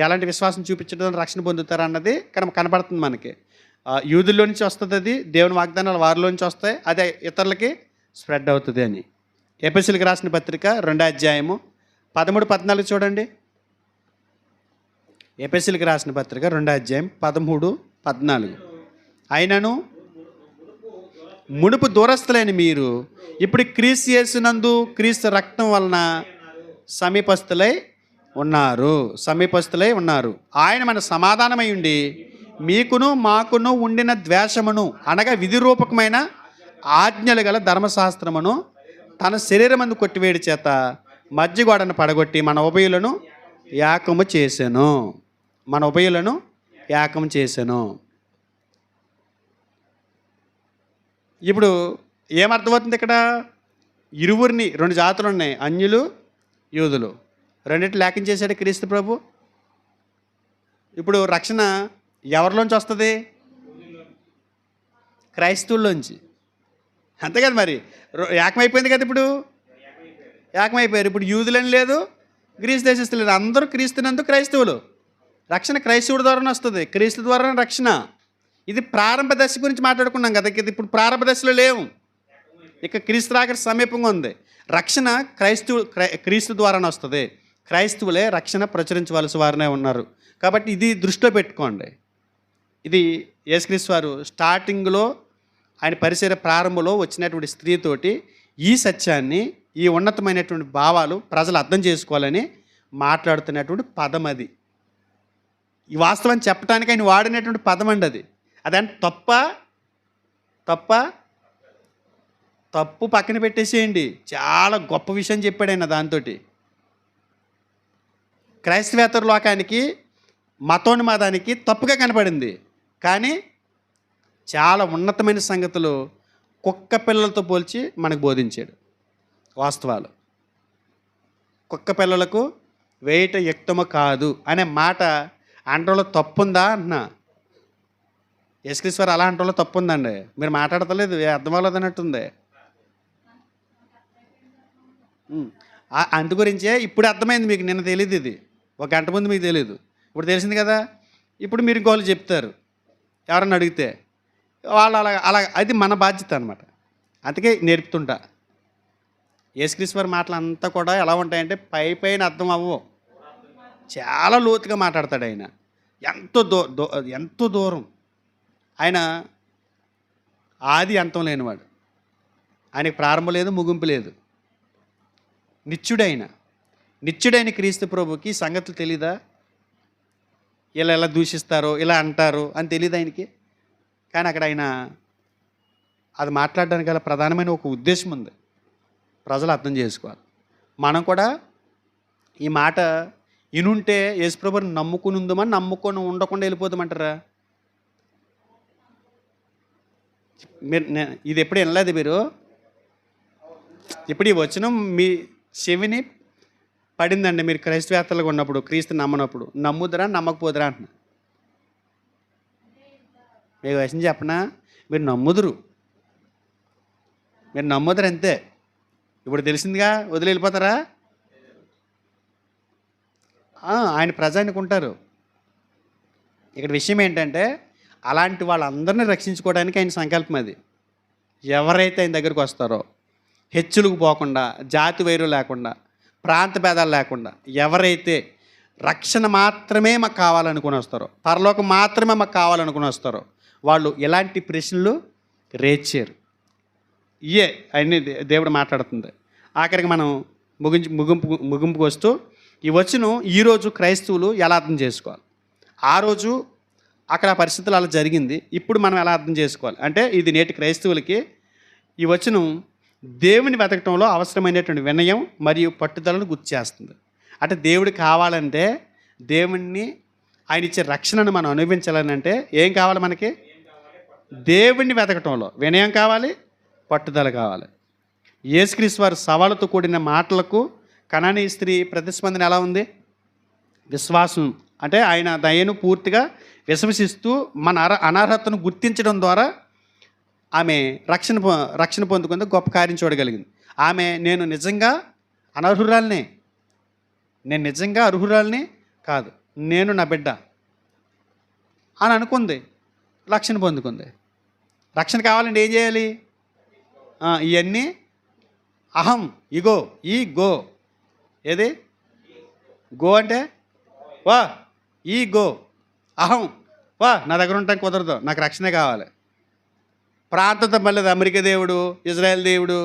ఎలాంటి విశ్వాసం చూపించడం రక్షణ పొందుతారు అన్నది కనబడుతుంది మనకి. యూదుల్లో నుంచి వస్తుంది, అది దేవుని వాగ్దానాలు వారిలోంచి వస్తాయి, అదే ఇతరులకి స్ప్రెడ్ అవుతుంది అని. ఎఫెసీయులకు రాసిన పత్రిక 2వ అధ్యాయము 13-14 చూడండి. ఎఫెసీయులకు రాసిన పత్రిక 2వ అధ్యాయం 13-14. అయినను మునుపు దూరస్తులైన మీరు ఇప్పుడు క్రీస్తు యేసునందు క్రీస్తు రక్తం వలన సమీపస్తులై ఉన్నారు. ఆయన మన సమాధానమై ఉండి మీకును మాకును ఉండిన ద్వేషమును అనగా విధిరూపకమైన ఆజ్ఞలు గల ధర్మశాస్త్రమును తన శరీరమందు కొట్టివేడి చేత మధ్యగోడను పడగొట్టి మన ఉభయులను ఏకము చేసెను. ఇప్పుడు ఏమర్థమవుతుంది ఇక్కడ? ఇరువురిని, రెండు జాతులు ఉన్నాయి, అన్యులు యూదులు. రెండింటిని ఏకం చేశాడు క్రీస్తు ప్రభు. ఇప్పుడు రక్షణ ఎవరిలోంచి వస్తుంది? క్రైస్తవుల్లోంచి. అంతే కదా. మరి ఏకమైపోయింది కదా. ఇప్పుడు ఏకమైపోయారు. ఇప్పుడు యూదులని లేదు, గ్రీసు దేశస్తులు లేదు, అందరూ క్రీస్తునందు క్రైస్తవులు. రక్షణ క్రైస్తవుడి ద్వారానే వస్తుంది, క్రీస్తు ద్వారానే రక్షణ. ఇది ప్రారంభ దశ గురించి మాట్లాడుకున్నాం కదా. ఇప్పుడు ప్రారంభ దశలో లేవు, ఇక క్రీస్తు రాకడ సమీపంగా ఉంది. రక్షణ క్రీస్తు ద్వారానే వస్తుంది. క్రైస్తవులే రక్షణ ప్రచురించవలసి వారినే ఉన్నారు. కాబట్టి ఇది దృష్టిలో పెట్టుకోండి. ఇది యేసుక్రీస్తు వారు స్టార్టింగ్లో ఆయన పరిచర్య ప్రారంభంలో వచ్చినటువంటి స్త్రీతోటి ఈ సత్యాన్ని, ఈ ఉన్నతమైనటువంటి భావాలు ప్రజలు అర్థం చేసుకోవాలని మాట్లాడుతున్నటువంటి పదం అది. ఈ వాస్తవాన్ని చెప్పడానికి ఆయన వాడినటువంటి పదం అండి అది. అదంటే తప్పు పక్కన పెట్టేసేయండి. చాలా గొప్ప విషయం చెప్పాడు ఆయన దాంతో. క్రైస్తవేతర లోకానికి, మతోన్మాదానికి తప్పుగా కనపడింది. కానీ చాలా ఉన్నతమైన సంగతులు కుక్క పిల్లలతో పోల్చి మనకు బోధించాడు. వాస్తవాలు కుక్క పిల్లలకు వేయట యుక్తము కాదు అనే మాట అంటలో తప్పుందా అంటున్నా. యేసుక్రీస్తు అలా అంటలో తప్పు ఉందండి. మీరు మాట్లాడతలేదు, అర్థం అవ్వలేదు అన్నట్టుంది. అందు గురించే ఇప్పుడు అర్థమైంది మీకు. నిన్న తెలియదు, ఇది 1 గంట ముందు మీకు తెలియదు, ఇప్పుడు తెలిసింది కదా. ఇప్పుడు మీరు ఇంకోళ్ళు చెప్తారు, ఎవరన్నా అడిగితే వాళ్ళు అలా అది మన బాధ్యత అనమాట. అందుకే నేర్పుతుంటా. యేసుక్రీస్తు వారి మాటలు అంతా కూడా ఎలా ఉంటాయంటే పైన అర్థం అవ్వవు, చాలా లోతుగా మాట్లాడతాడు ఆయన. ఎంతో దూరం ఆయన ఆది అంతం లేనివాడు. ఆయనకి ప్రారంభం లేదు, ముగింపు లేదు. నిత్యుడైన క్రీస్తు ప్రభుకి సంగతులు తెలీదా? ఇలా ఎలా దూషిస్తారో, ఇలా అంటారో అని తెలియదు ఆయనకి. కానీ అక్కడ ఆయన అది మాట్లాడడానికి గల ప్రధానమైన ఒక ఉద్దేశం ఉంది. ప్రజలు అర్థం చేసుకోవాలి. మనం కూడా ఈ మాట ఇనుంటే యేసుప్రభుని నమ్ముకుని ఉందామని, నమ్ముకొని ఉండకుండా వెళ్ళిపోదామంటారా? మీరు ఇది ఎప్పుడు వినలేదు మీరు? ఇప్పుడు ఈ వచనం మీ చెవిని పడిందండి. మీరు క్రైస్తవేత్తలుగా ఉన్నప్పుడు, క్రీస్తు నమ్మనప్పుడు నమ్ముదరా నమ్మకపోదురా అంటున్నా. మీకు విషయం చెప్పనా? మీరు నమ్ముదురు అంతే. ఇప్పుడు తెలిసిందిగా, వదిలి వెళ్ళిపోతారా? ఆయన ప్రజ అనుకుంటారు. ఇక్కడ విషయం ఏంటంటే, అలాంటి వాళ్ళందరినీ రక్షించుకోవడానికి ఆయన సంకల్పం అది. ఎవరైతే ఆయన దగ్గరికి వస్తారో, హెచ్చులకు పోకుండా, జాతి వైరు లేకుండా, ప్రాంత భేదాలు లేకుండా, ఎవరైతే రక్షణ మాత్రమే మాకు కావాలనుకుని వస్తారో, పరలోకం మాత్రమే మాకు కావాలనుకుని వస్తారో, వాళ్ళు ఎలాంటి ప్రశ్నలు రేచారు. ఇయే అన్నీ దేవుడు మాట్లాడుతుంది. ఆఖరికి మనం ముగింపుకు వస్తూ ఈ వచనం ఈరోజు క్రైస్తవులు ఎలా అర్థం చేసుకోవాలి? ఆ రోజు అక్కడ పరిస్థితులు అలా జరిగింది. ఇప్పుడు మనం ఎలా అర్థం చేసుకోవాలి అంటే, ఇది నేటి క్రైస్తవులకి ఈ వచనం దేవుని వెతకటంలో అవసరమైనటువంటి వినయం మరియు పట్టుదలను గుర్తు చేస్తుంది. అంటే దేవుడు కావాలంటే, దేవుణ్ణి ఆయన ఇచ్చే రక్షణను మనం అనుభవించాలని అంటే ఏం కావాలి మనకి? దేవుణ్ణి వెతకటంలో వినయం కావాలి, పట్టుదల కావాలి. యేసుక్రీస్తు వారి సవాలుతో కూడిన మాటలకు కనానీ స్త్రీ ప్రతిస్పందన ఎలా ఉంది? విశ్వాసం. అంటే ఆయన దయను పూర్తిగా విశ్వసిస్తూ మన అనర్హతను గుర్తించడం ద్వారా ఆమె రక్షణ పొందుకుంది, గొప్ప కార్యం చూడగలిగింది. ఆమె నేను నిజంగా అర్హురాల్ని కాదు, నేను నా బిడ్డ అని అనుకుంది, రక్షణ పొందుకుంది. రక్షణ కావాలంటే ఏం చేయాలి? ఇవన్నీ అహం, ఇగో, ఈ గో. ఏది గో అంటే? వా, ఈ గో. అహం, వా, నా దగ్గర ఉంటానికి కుదరదు, నాకు రక్షణే కావాలి. ప్రాంతంతో మళ్ళీ అమెరికా దేవుడు, ఇజ్రాయెల్ దేవుడు,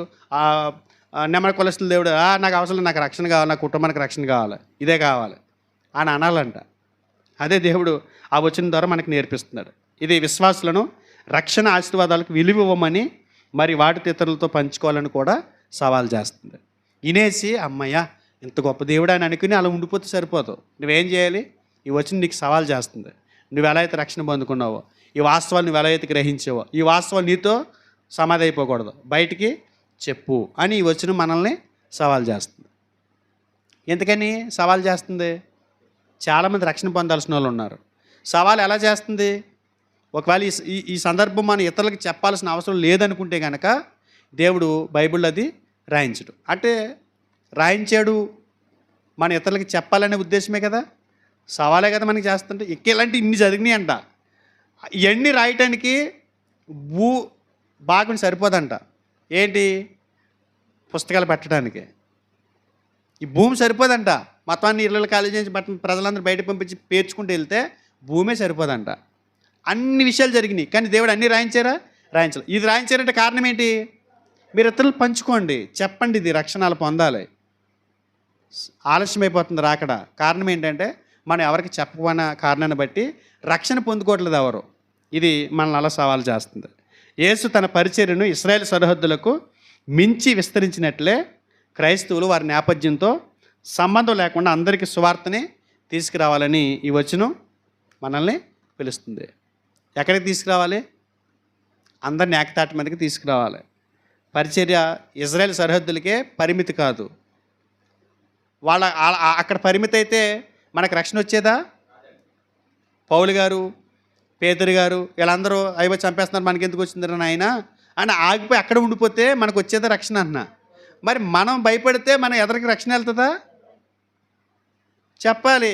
నెమ్మడి కులస్తుల దేవుడు, నాకు అవసరం, నాకు రక్షణ కావాలి, నా కుటుంబానికి రక్షణ కావాలి, ఇదే కావాలి అని అనాలంట. అదే దేవుడు ఆ వచనం ద్వారా మనకు నేర్పిస్తున్నాడు. ఇది విశ్వాసులను రక్షణ ఆశీర్వాదాలకు విలువ ఇవ్వమని, మరి వాటితో ఇతరులతో పంచుకోవాలని కూడా సవాల్ చేస్తుంది. వినేసి అమ్మయ్య ఇంత గొప్ప దేవుడు అని అనుకుని అలా ఉండిపోతే సరిపోదు. నువ్వేం చేయాలి? ఈ వచనం నీకు సవాల్ చేస్తుంది. నువ్వు ఎలా అయితే రక్షణ పొందుకున్నావో, ఈ వాస్తవాలు నువ్వు ఎలా అయితే గ్రహించావో, ఈ వాస్తవాలు నీతో సమాధి అయిపోకూడదు, బయటికి చెప్పు అని ఈ వచనం మనల్ని సవాల్ చేస్తుంది. ఎందుకని సవాల్ చేస్తుంది? చాలామంది రక్షణ పొందాల్సిన వాళ్ళు ఉన్నారు. సవాల్ ఎలా చేస్తుంది? ఒకవేళ ఈ సందర్భం మనం ఇతరులకు చెప్పాల్సిన అవసరం లేదనుకుంటే కనుక దేవుడు బైబిల్లో అది రాయించడు. అంటే రాయించాడు మన ఇతరులకి చెప్పాలనే ఉద్దేశమే కదా, సవాలే కదా మనకి చేస్తుంటే. ఇలాంటి ఇన్ని జరిగినాయి అంట. ఇవన్నీ రాయటానికి భాగం సరిపోదంట. ఏంటి? పుస్తకాలు పెట్టడానికి ఈ భూమి సరిపోదంట. మొత్తాన్ని ఇళ్ళ కాలేజీ నుంచి ప్రజలందరూ బయట పంపించి పేర్చుకుంటూ వెళ్తే భూమే సరిపోదంట. అన్ని విషయాలు జరిగినాయి, కానీ దేవుడు అన్నీ రాయించారా? రాయించాలి. ఇది రాయించారంటే కారణం ఏంటి? మీరు ఇతరులు పంచుకోండి, చెప్పండి, ఇది రక్షణలు పొందాలి. ఆలస్యమైపోతుంది రాకడ. కారణం ఏంటంటే మనం ఎవరికి చెప్పకపోయిన కారణాన్ని బట్టి రక్షణ పొందుకోవట్లేదు ఎవరు. ఇది మనల్ని అలా సవాల్ చేస్తుంది. యేసు తన పరిచర్యను ఇశ్రాయేలు సరిహద్దులకు మించి విస్తరించినట్లే క్రైస్తవులు వారి నేపథ్యంతో సంబంధం లేకుండా అందరికీ సువార్తని తీసుకురావాలని ఈ వచనం మనల్ని పిలుస్తుంది. ఎక్కడికి తీసుకురావాలి? అందరిని ఏకతాటి మీదకి తీసుకురావాలి. పరిచర్య ఇజ్రాయేల్ సరిహద్దులకే పరిమితి కాదు. వాళ్ళ అక్కడ పరిమితి అయితే మనకు రక్షణ వచ్చేదా? పౌలు గారు, పేతురు గారు వీళ్ళందరూ అయ్యో చంపేస్తున్నారు, మనకి ఎందుకు వచ్చిందని ఆయన అని ఆగిపోయి అక్కడ ఉండిపోతే మనకు వచ్చేదా రక్షణ అన్న? మరి మనం భయపడితే మన ఎదరికి రక్షణ వెళ్తుందా? చెప్పాలి.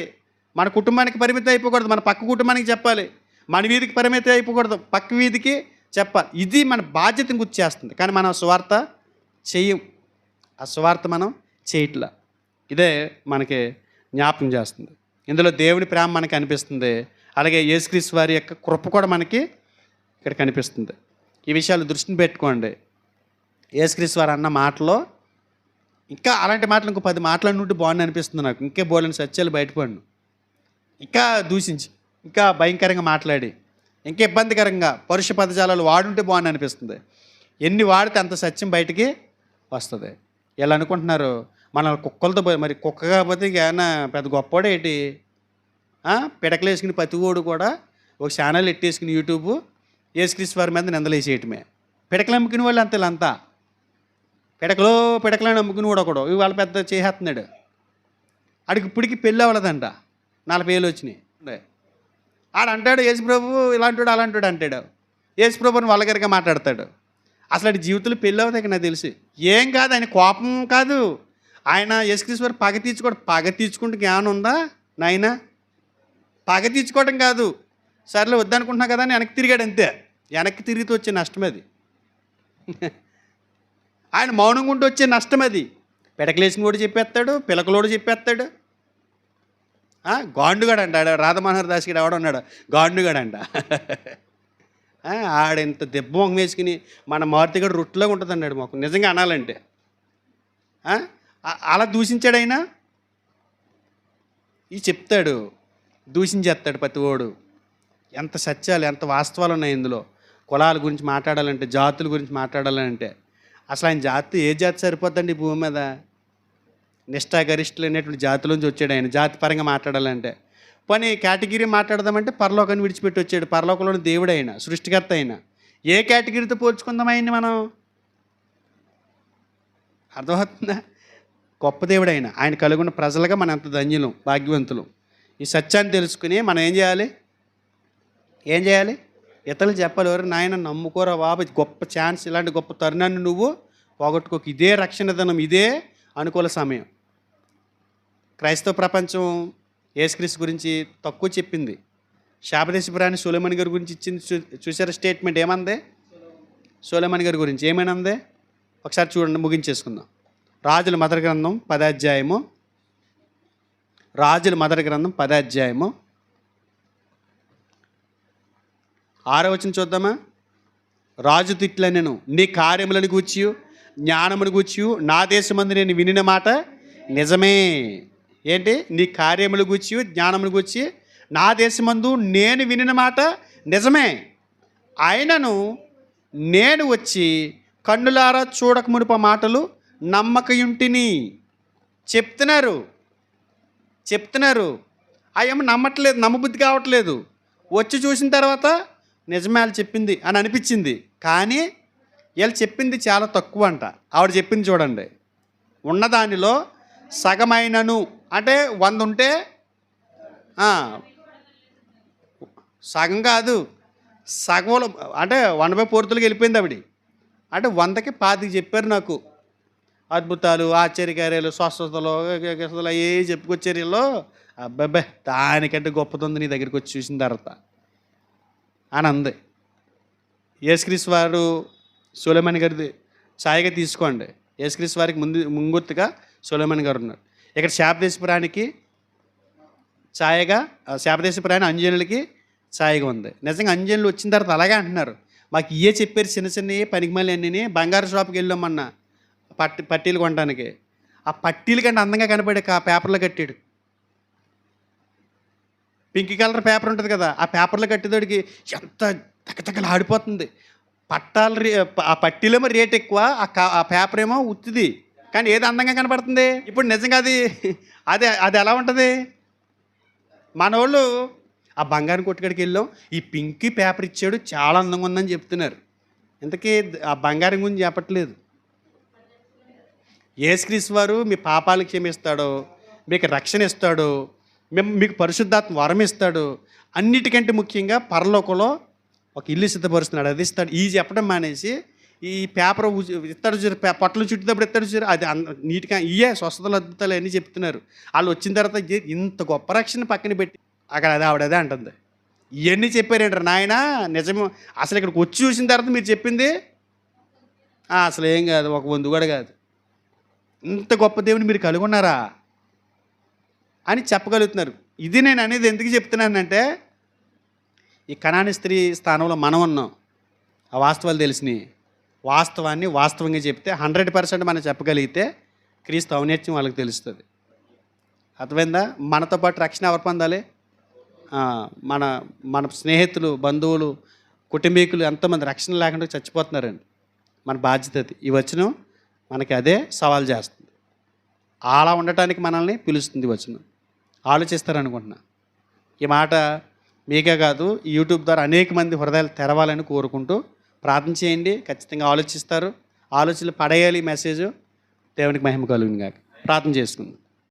మన కుటుంబానికి పరిమితి అయిపోకూడదు, మన పక్క కుటుంబానికి చెప్పాలి. మన వీధికి పరిమితి అయిపోకూడదు, పక్క వీధికి చెప్పాలి. ఇది మన బాధ్యతను గుర్తు చేస్తుంది. కానీ మనం సువార్త చెయ్యం. ఆ సువార్త మనం చేయట్లా. ఇదే మనకి జ్ఞాపకం చేస్తుంది. ఇందులో దేవుని ప్రేమ మనకి అనిపిస్తుంది. అలాగే యేసుక్రీస్తు వారి యొక్క కృప కూడా మనకి ఇక్కడ కనిపిస్తుంది. ఈ విషయాలు దృష్టిని పెట్టుకోండి. యేసుక్రీస్తు వారు అన్న మాటలో ఇంకా అలాంటి మాటలు ఇంకో 10 మాట్లాడినట్టు బాగుంది అనిపిస్తుంది నాకు. ఇంకే బోలని సత్యాలు బయటపడిను, ఇంకా దూషించి, ఇంకా భయంకరంగా మాట్లాడి, ఇంకా ఇబ్బందికరంగా పరుష పదజాలాలు వాడుంటే బాగుంది అనిపిస్తుంది. ఎన్ని వాడితే అంత సత్యం బయటికి వస్తుంది. ఇలా అనుకుంటున్నారు మన కుక్కలతో మరి కుక్క కాకపోతే ఏమన్నా పెద్ద గొప్పవాడు ఏంటి? పిడకలు వేసుకుని ప్రతివాడు కూడా ఒక ఛానల్ ఎట్టేసుకుని యూట్యూబ్ యేసుక్రీస్తు వారి మీద నిందలేసేయటమే. పిడకలు అమ్ముకునే వాళ్ళు అంతా పిడకలని అమ్ముకుని కూడా ఒకడు ఇవాళ పెద్ద చేసేస్తున్నాడు. ఆడికి ఇప్పటికి పెళ్ళి అవ్వలేదంట, 40 ఏళ్ళు వచ్చినాయి. ఆడంటాడు యేసుప్రభు ఇలాంటి అలాంటి అంటాడు. యేసుప్రభుని వల్గర్గా మాట్లాడతాడు. అసలు ఆడి జీవితంలో పెళ్ళి అవుతాయి నాకు తెలిసి. ఏం కాదు, ఆయన కోపం కాదు, ఆయన యేసుక్రీస్తు వారు పగ తీర్చుకుంటే జ్ఞానం ఉందా నాయన? పగ తీర్చుకోవడం కాదు, సర్లే వద్దనుకుంటున్నా కదా అని వెనక్కి తిరిగాడు అంతే. వెనక్కి తిరిగితే వచ్చే నష్టం అది. ఆయన మౌనంగా ఉంటూ వచ్చే నష్టం అది. పిడకలేసిన వాడు చెప్పేస్తాడు, పిలకలోడు చెప్పేస్తాడు. గాండుగాడు అంట, రాధమోహన్ దాస్ గడు ఎవడ ఉన్నాడు గాండుగాడంట. ఆడింత దెబ్బ మొహం వేసుకుని మన మారుతిగడు రొట్టులాగా ఉంటుంది అన్నాడు మాకు నిజంగా అనాలంటే. అలా దూషించాడు ఆయన. ఈ చెప్తాడు, దూషించేస్తాడు ప్రతివాడు. ఎంత సత్యాలు, ఎంత వాస్తవాలు ఉన్నాయి ఇందులో. కులాల గురించి మాట్లాడాలంటే, జాతుల గురించి మాట్లాడాలంటే అసలు ఆయన జాతి ఏ జాతి సరిపోద్దండి ఈ భూమి మీద? నిష్ఠాగరిష్ఠులు అనేటువంటి జాతిలోంచి వచ్చాడు ఆయన. జాతి పరంగా మాట్లాడాలంటే పని కేటగిరీ మాట్లాడదామంటే పరలోకాన్ని విడిచిపెట్టి వచ్చాడు. పరలోకంలోని దేవుడు అయినా, సృష్టికర్త అయినా. ఏ కేటగిరీతో పోల్చుకుందాం ఆయన్ని మనం? అర్థమవుతుందా? గొప్ప దేవుడు అయినా, ఆయన కలుగున్న ప్రజలుగా మనం ఎంత ధన్యులం, భాగ్యవంతులు. ఈ సత్యాన్ని తెలుసుకుని మనం ఏం చేయాలి? ఇతరులు చెప్పాలి, ఎవరు నాయన నమ్ముకోరా బాబు, గొప్ప ఛాన్స్, ఇలాంటి గొప్ప తరుణాన్ని నువ్వు పోగొట్టుకోకు. ఇదే రక్షణ దినం, ఇదే అనుకూల సమయం. క్రైస్తవ ప్రపంచం యేసుక్రీస్తు గురించి తక్కువ చెప్పింది. శాపదేశపురాణి సొలొమోను గారి గురించి ఇచ్చింది చూసారా స్టేట్మెంట్? ఏమందే సొలొమోను గారి గురించి? ఏమైనా ఒకసారి చూడండి, ముగించేసుకుందాం. రాజుల మొదటి గ్రంథం 10వ అధ్యాయము. రాజుల మొదటి గ్రంథం 10వ అధ్యాయము 6వ వచనం చూద్దామా? రాజు తిట్లనెను, నీ కార్యములను గూర్చి జ్ఞానమును గూర్చి నా దేశమందు నేను వినిన మాట నిజమే. ఏంటి? నీ కార్యములు గూర్చి జ్ఞానమును గూర్చి నా దేశమందు నేను వినిన మాట నిజమే. ఆయనను నేను వచ్చి కన్నులారా చూడక మునుప మాటలు నమ్మకయుంటిని. చెప్తున్నారు అయ్యేమో నమ్మట్లేదు, నమ్మబుద్ధి కావట్లేదు. వచ్చి చూసిన తర్వాత నిజమే వాళ్ళు చెప్పింది అని అనిపించింది. కానీ వీళ్ళు చెప్పింది చాలా తక్కువ అంట. ఆవిడ చెప్పింది చూడండి, ఉన్నదానిలో సగమైనను, అంటే 100 ఉంటే సగం కాదు, సగంలో అంటే 1/4 వెళ్ళిపోయింది ఆవిడ. అంటే 100కి 25 చెప్పారు నాకు. అద్భుతాలు, ఆశ్చర్యకార్యాలు, స్వస్థతలు ఏ చెప్పుకొచ్చారు వీళ్ళు. అబ్బాబ్బే, దానికంటే గొప్పది నీ దగ్గరికి వచ్చి చూసిన తర్వాత అని అంది. యేసుక్రీస్తు వారు సొలొమోను గారిది ఛాయగా తీసుకోండి. యేసుక్రీస్తు వారికి ముంగుర్తుగా సొలొమోను గారు ఉన్నారు. ఇక్కడ శాపదేశపురానికి ఛాయగా, శాపదేశపురాన్ని అంజనులకి ఛాయగా ఉంది. నిజంగా అంజనులు వచ్చిన తర్వాత అలాగే అంటున్నారు, మాకు ఇవే చెప్పారు చిన్న పనికి మళ్ళీ అన్నీ. బంగారు షాప్కి వెళ్ళామన్నా పట్టీలు కొనడానికి. ఆ పట్టీల కంటే అందంగా కనపడే ఆ పేపర్లో కట్టాడు. పింక్ కలర్ పేపర్ ఉంటుంది కదా, ఆ పేపర్లో కట్టేదోడికి ఎంత తగ్గతగ్గలు ఆడిపోతుంది. ఆ పట్టీలేమో రేట్ ఎక్కువ, ఆ పేపర్ ఏమో ఉత్తిది, కానీ ఏది అందంగా కనపడుతుంది. ఇప్పుడు నిజంగా అది ఎలా ఉంటుంది? మన వాళ్ళు ఆ బంగారం కొట్టుకడికి వెళ్ళాం, ఈ పింక్ పేపర్ ఇచ్చాడు చాలా అందంగా ఉందని చెప్తున్నారు. ఇంతకీ ఆ బంగారం గురించి చెప్పట్లేదు. యేసుక్రీస్తు వారు మీ పాపాలు క్షమిస్తాడు, మీకు రక్షణ ఇస్తాడు, మీకు పరిశుద్ధాత్మ వరం ఇస్తాడు. అన్నిటికంటే ముఖ్యంగా పరలోకంలో ఒక ఇల్లు సిద్ధపరుస్తున్నాడు, అది ఇస్తాడు. ఈ చెప్పడం మానేసి ఈ పేపర్ ఇస్తాడు చూసారు, పొట్టలు చుట్టేటప్పుడు ఇస్తాడు చూసారు, అది నీట్గా ఇయే స్వస్థతలు అద్భుతాలు అన్నీ చెప్తున్నారు. వాళ్ళు వచ్చిన తర్వాత ఇంత గొప్ప రక్షణ పక్కన పెట్టి అక్కడ ఆవిడదే అంటుంది. ఇవన్నీ చెప్పారేంటారు నాయన నిజము. అసలు ఇక్కడికి వచ్చి చూసిన తర్వాత మీరు చెప్పింది అసలు ఏం కాదు, ఒక వంతు కూడా కాదు. ఇంత గొప్ప దేవుని మీరు కలిగి ఉన్నారా అని చెప్పగలుగుతున్నారు. ఇది నేను అనేది ఎందుకు చెప్తున్నానంటే, ఈ కనాని స్త్రీ స్థానంలో మనం ఉన్నాం. ఆ వాస్తవాలు తెలిసినాయి. వాస్తవాన్ని వాస్తవంగా చెప్తే 100% మనం చెప్పగలిగితే క్రీస్తు ఔన్నత్యం వాళ్ళకి తెలుస్తుంది. అర్థమైందా? మనతో పాటు రక్షణ ఎవరు పొందాలి? మన మన స్నేహితులు, బంధువులు, కుటుంబీకులు ఎంతోమంది రక్షణ లేకుండా చచ్చిపోతున్నారండి. మన బాధ్యత అది. ఈ వచనం మనకి అదే సవాల్ చేస్తుంది. అలా ఉండటానికి మనల్ని పిలుస్తుంది ఈ వచనం. ఆలోచిస్తారనుకుంటున్నా. ఈ మాట మీకే కాదు, ఈ యూట్యూబ్ ద్వారా అనేక మంది హృదయాలు తెరవాలని కోరుకుంటూ ప్రార్థన చేయండి. ఖచ్చితంగా ఆలోచిస్తారు. ఆలోచనలు పడేయాలి ఈ మెసేజ్. దేవునికి మహిమ కలుగును గాక. ప్రార్థన చేసుకుందాం.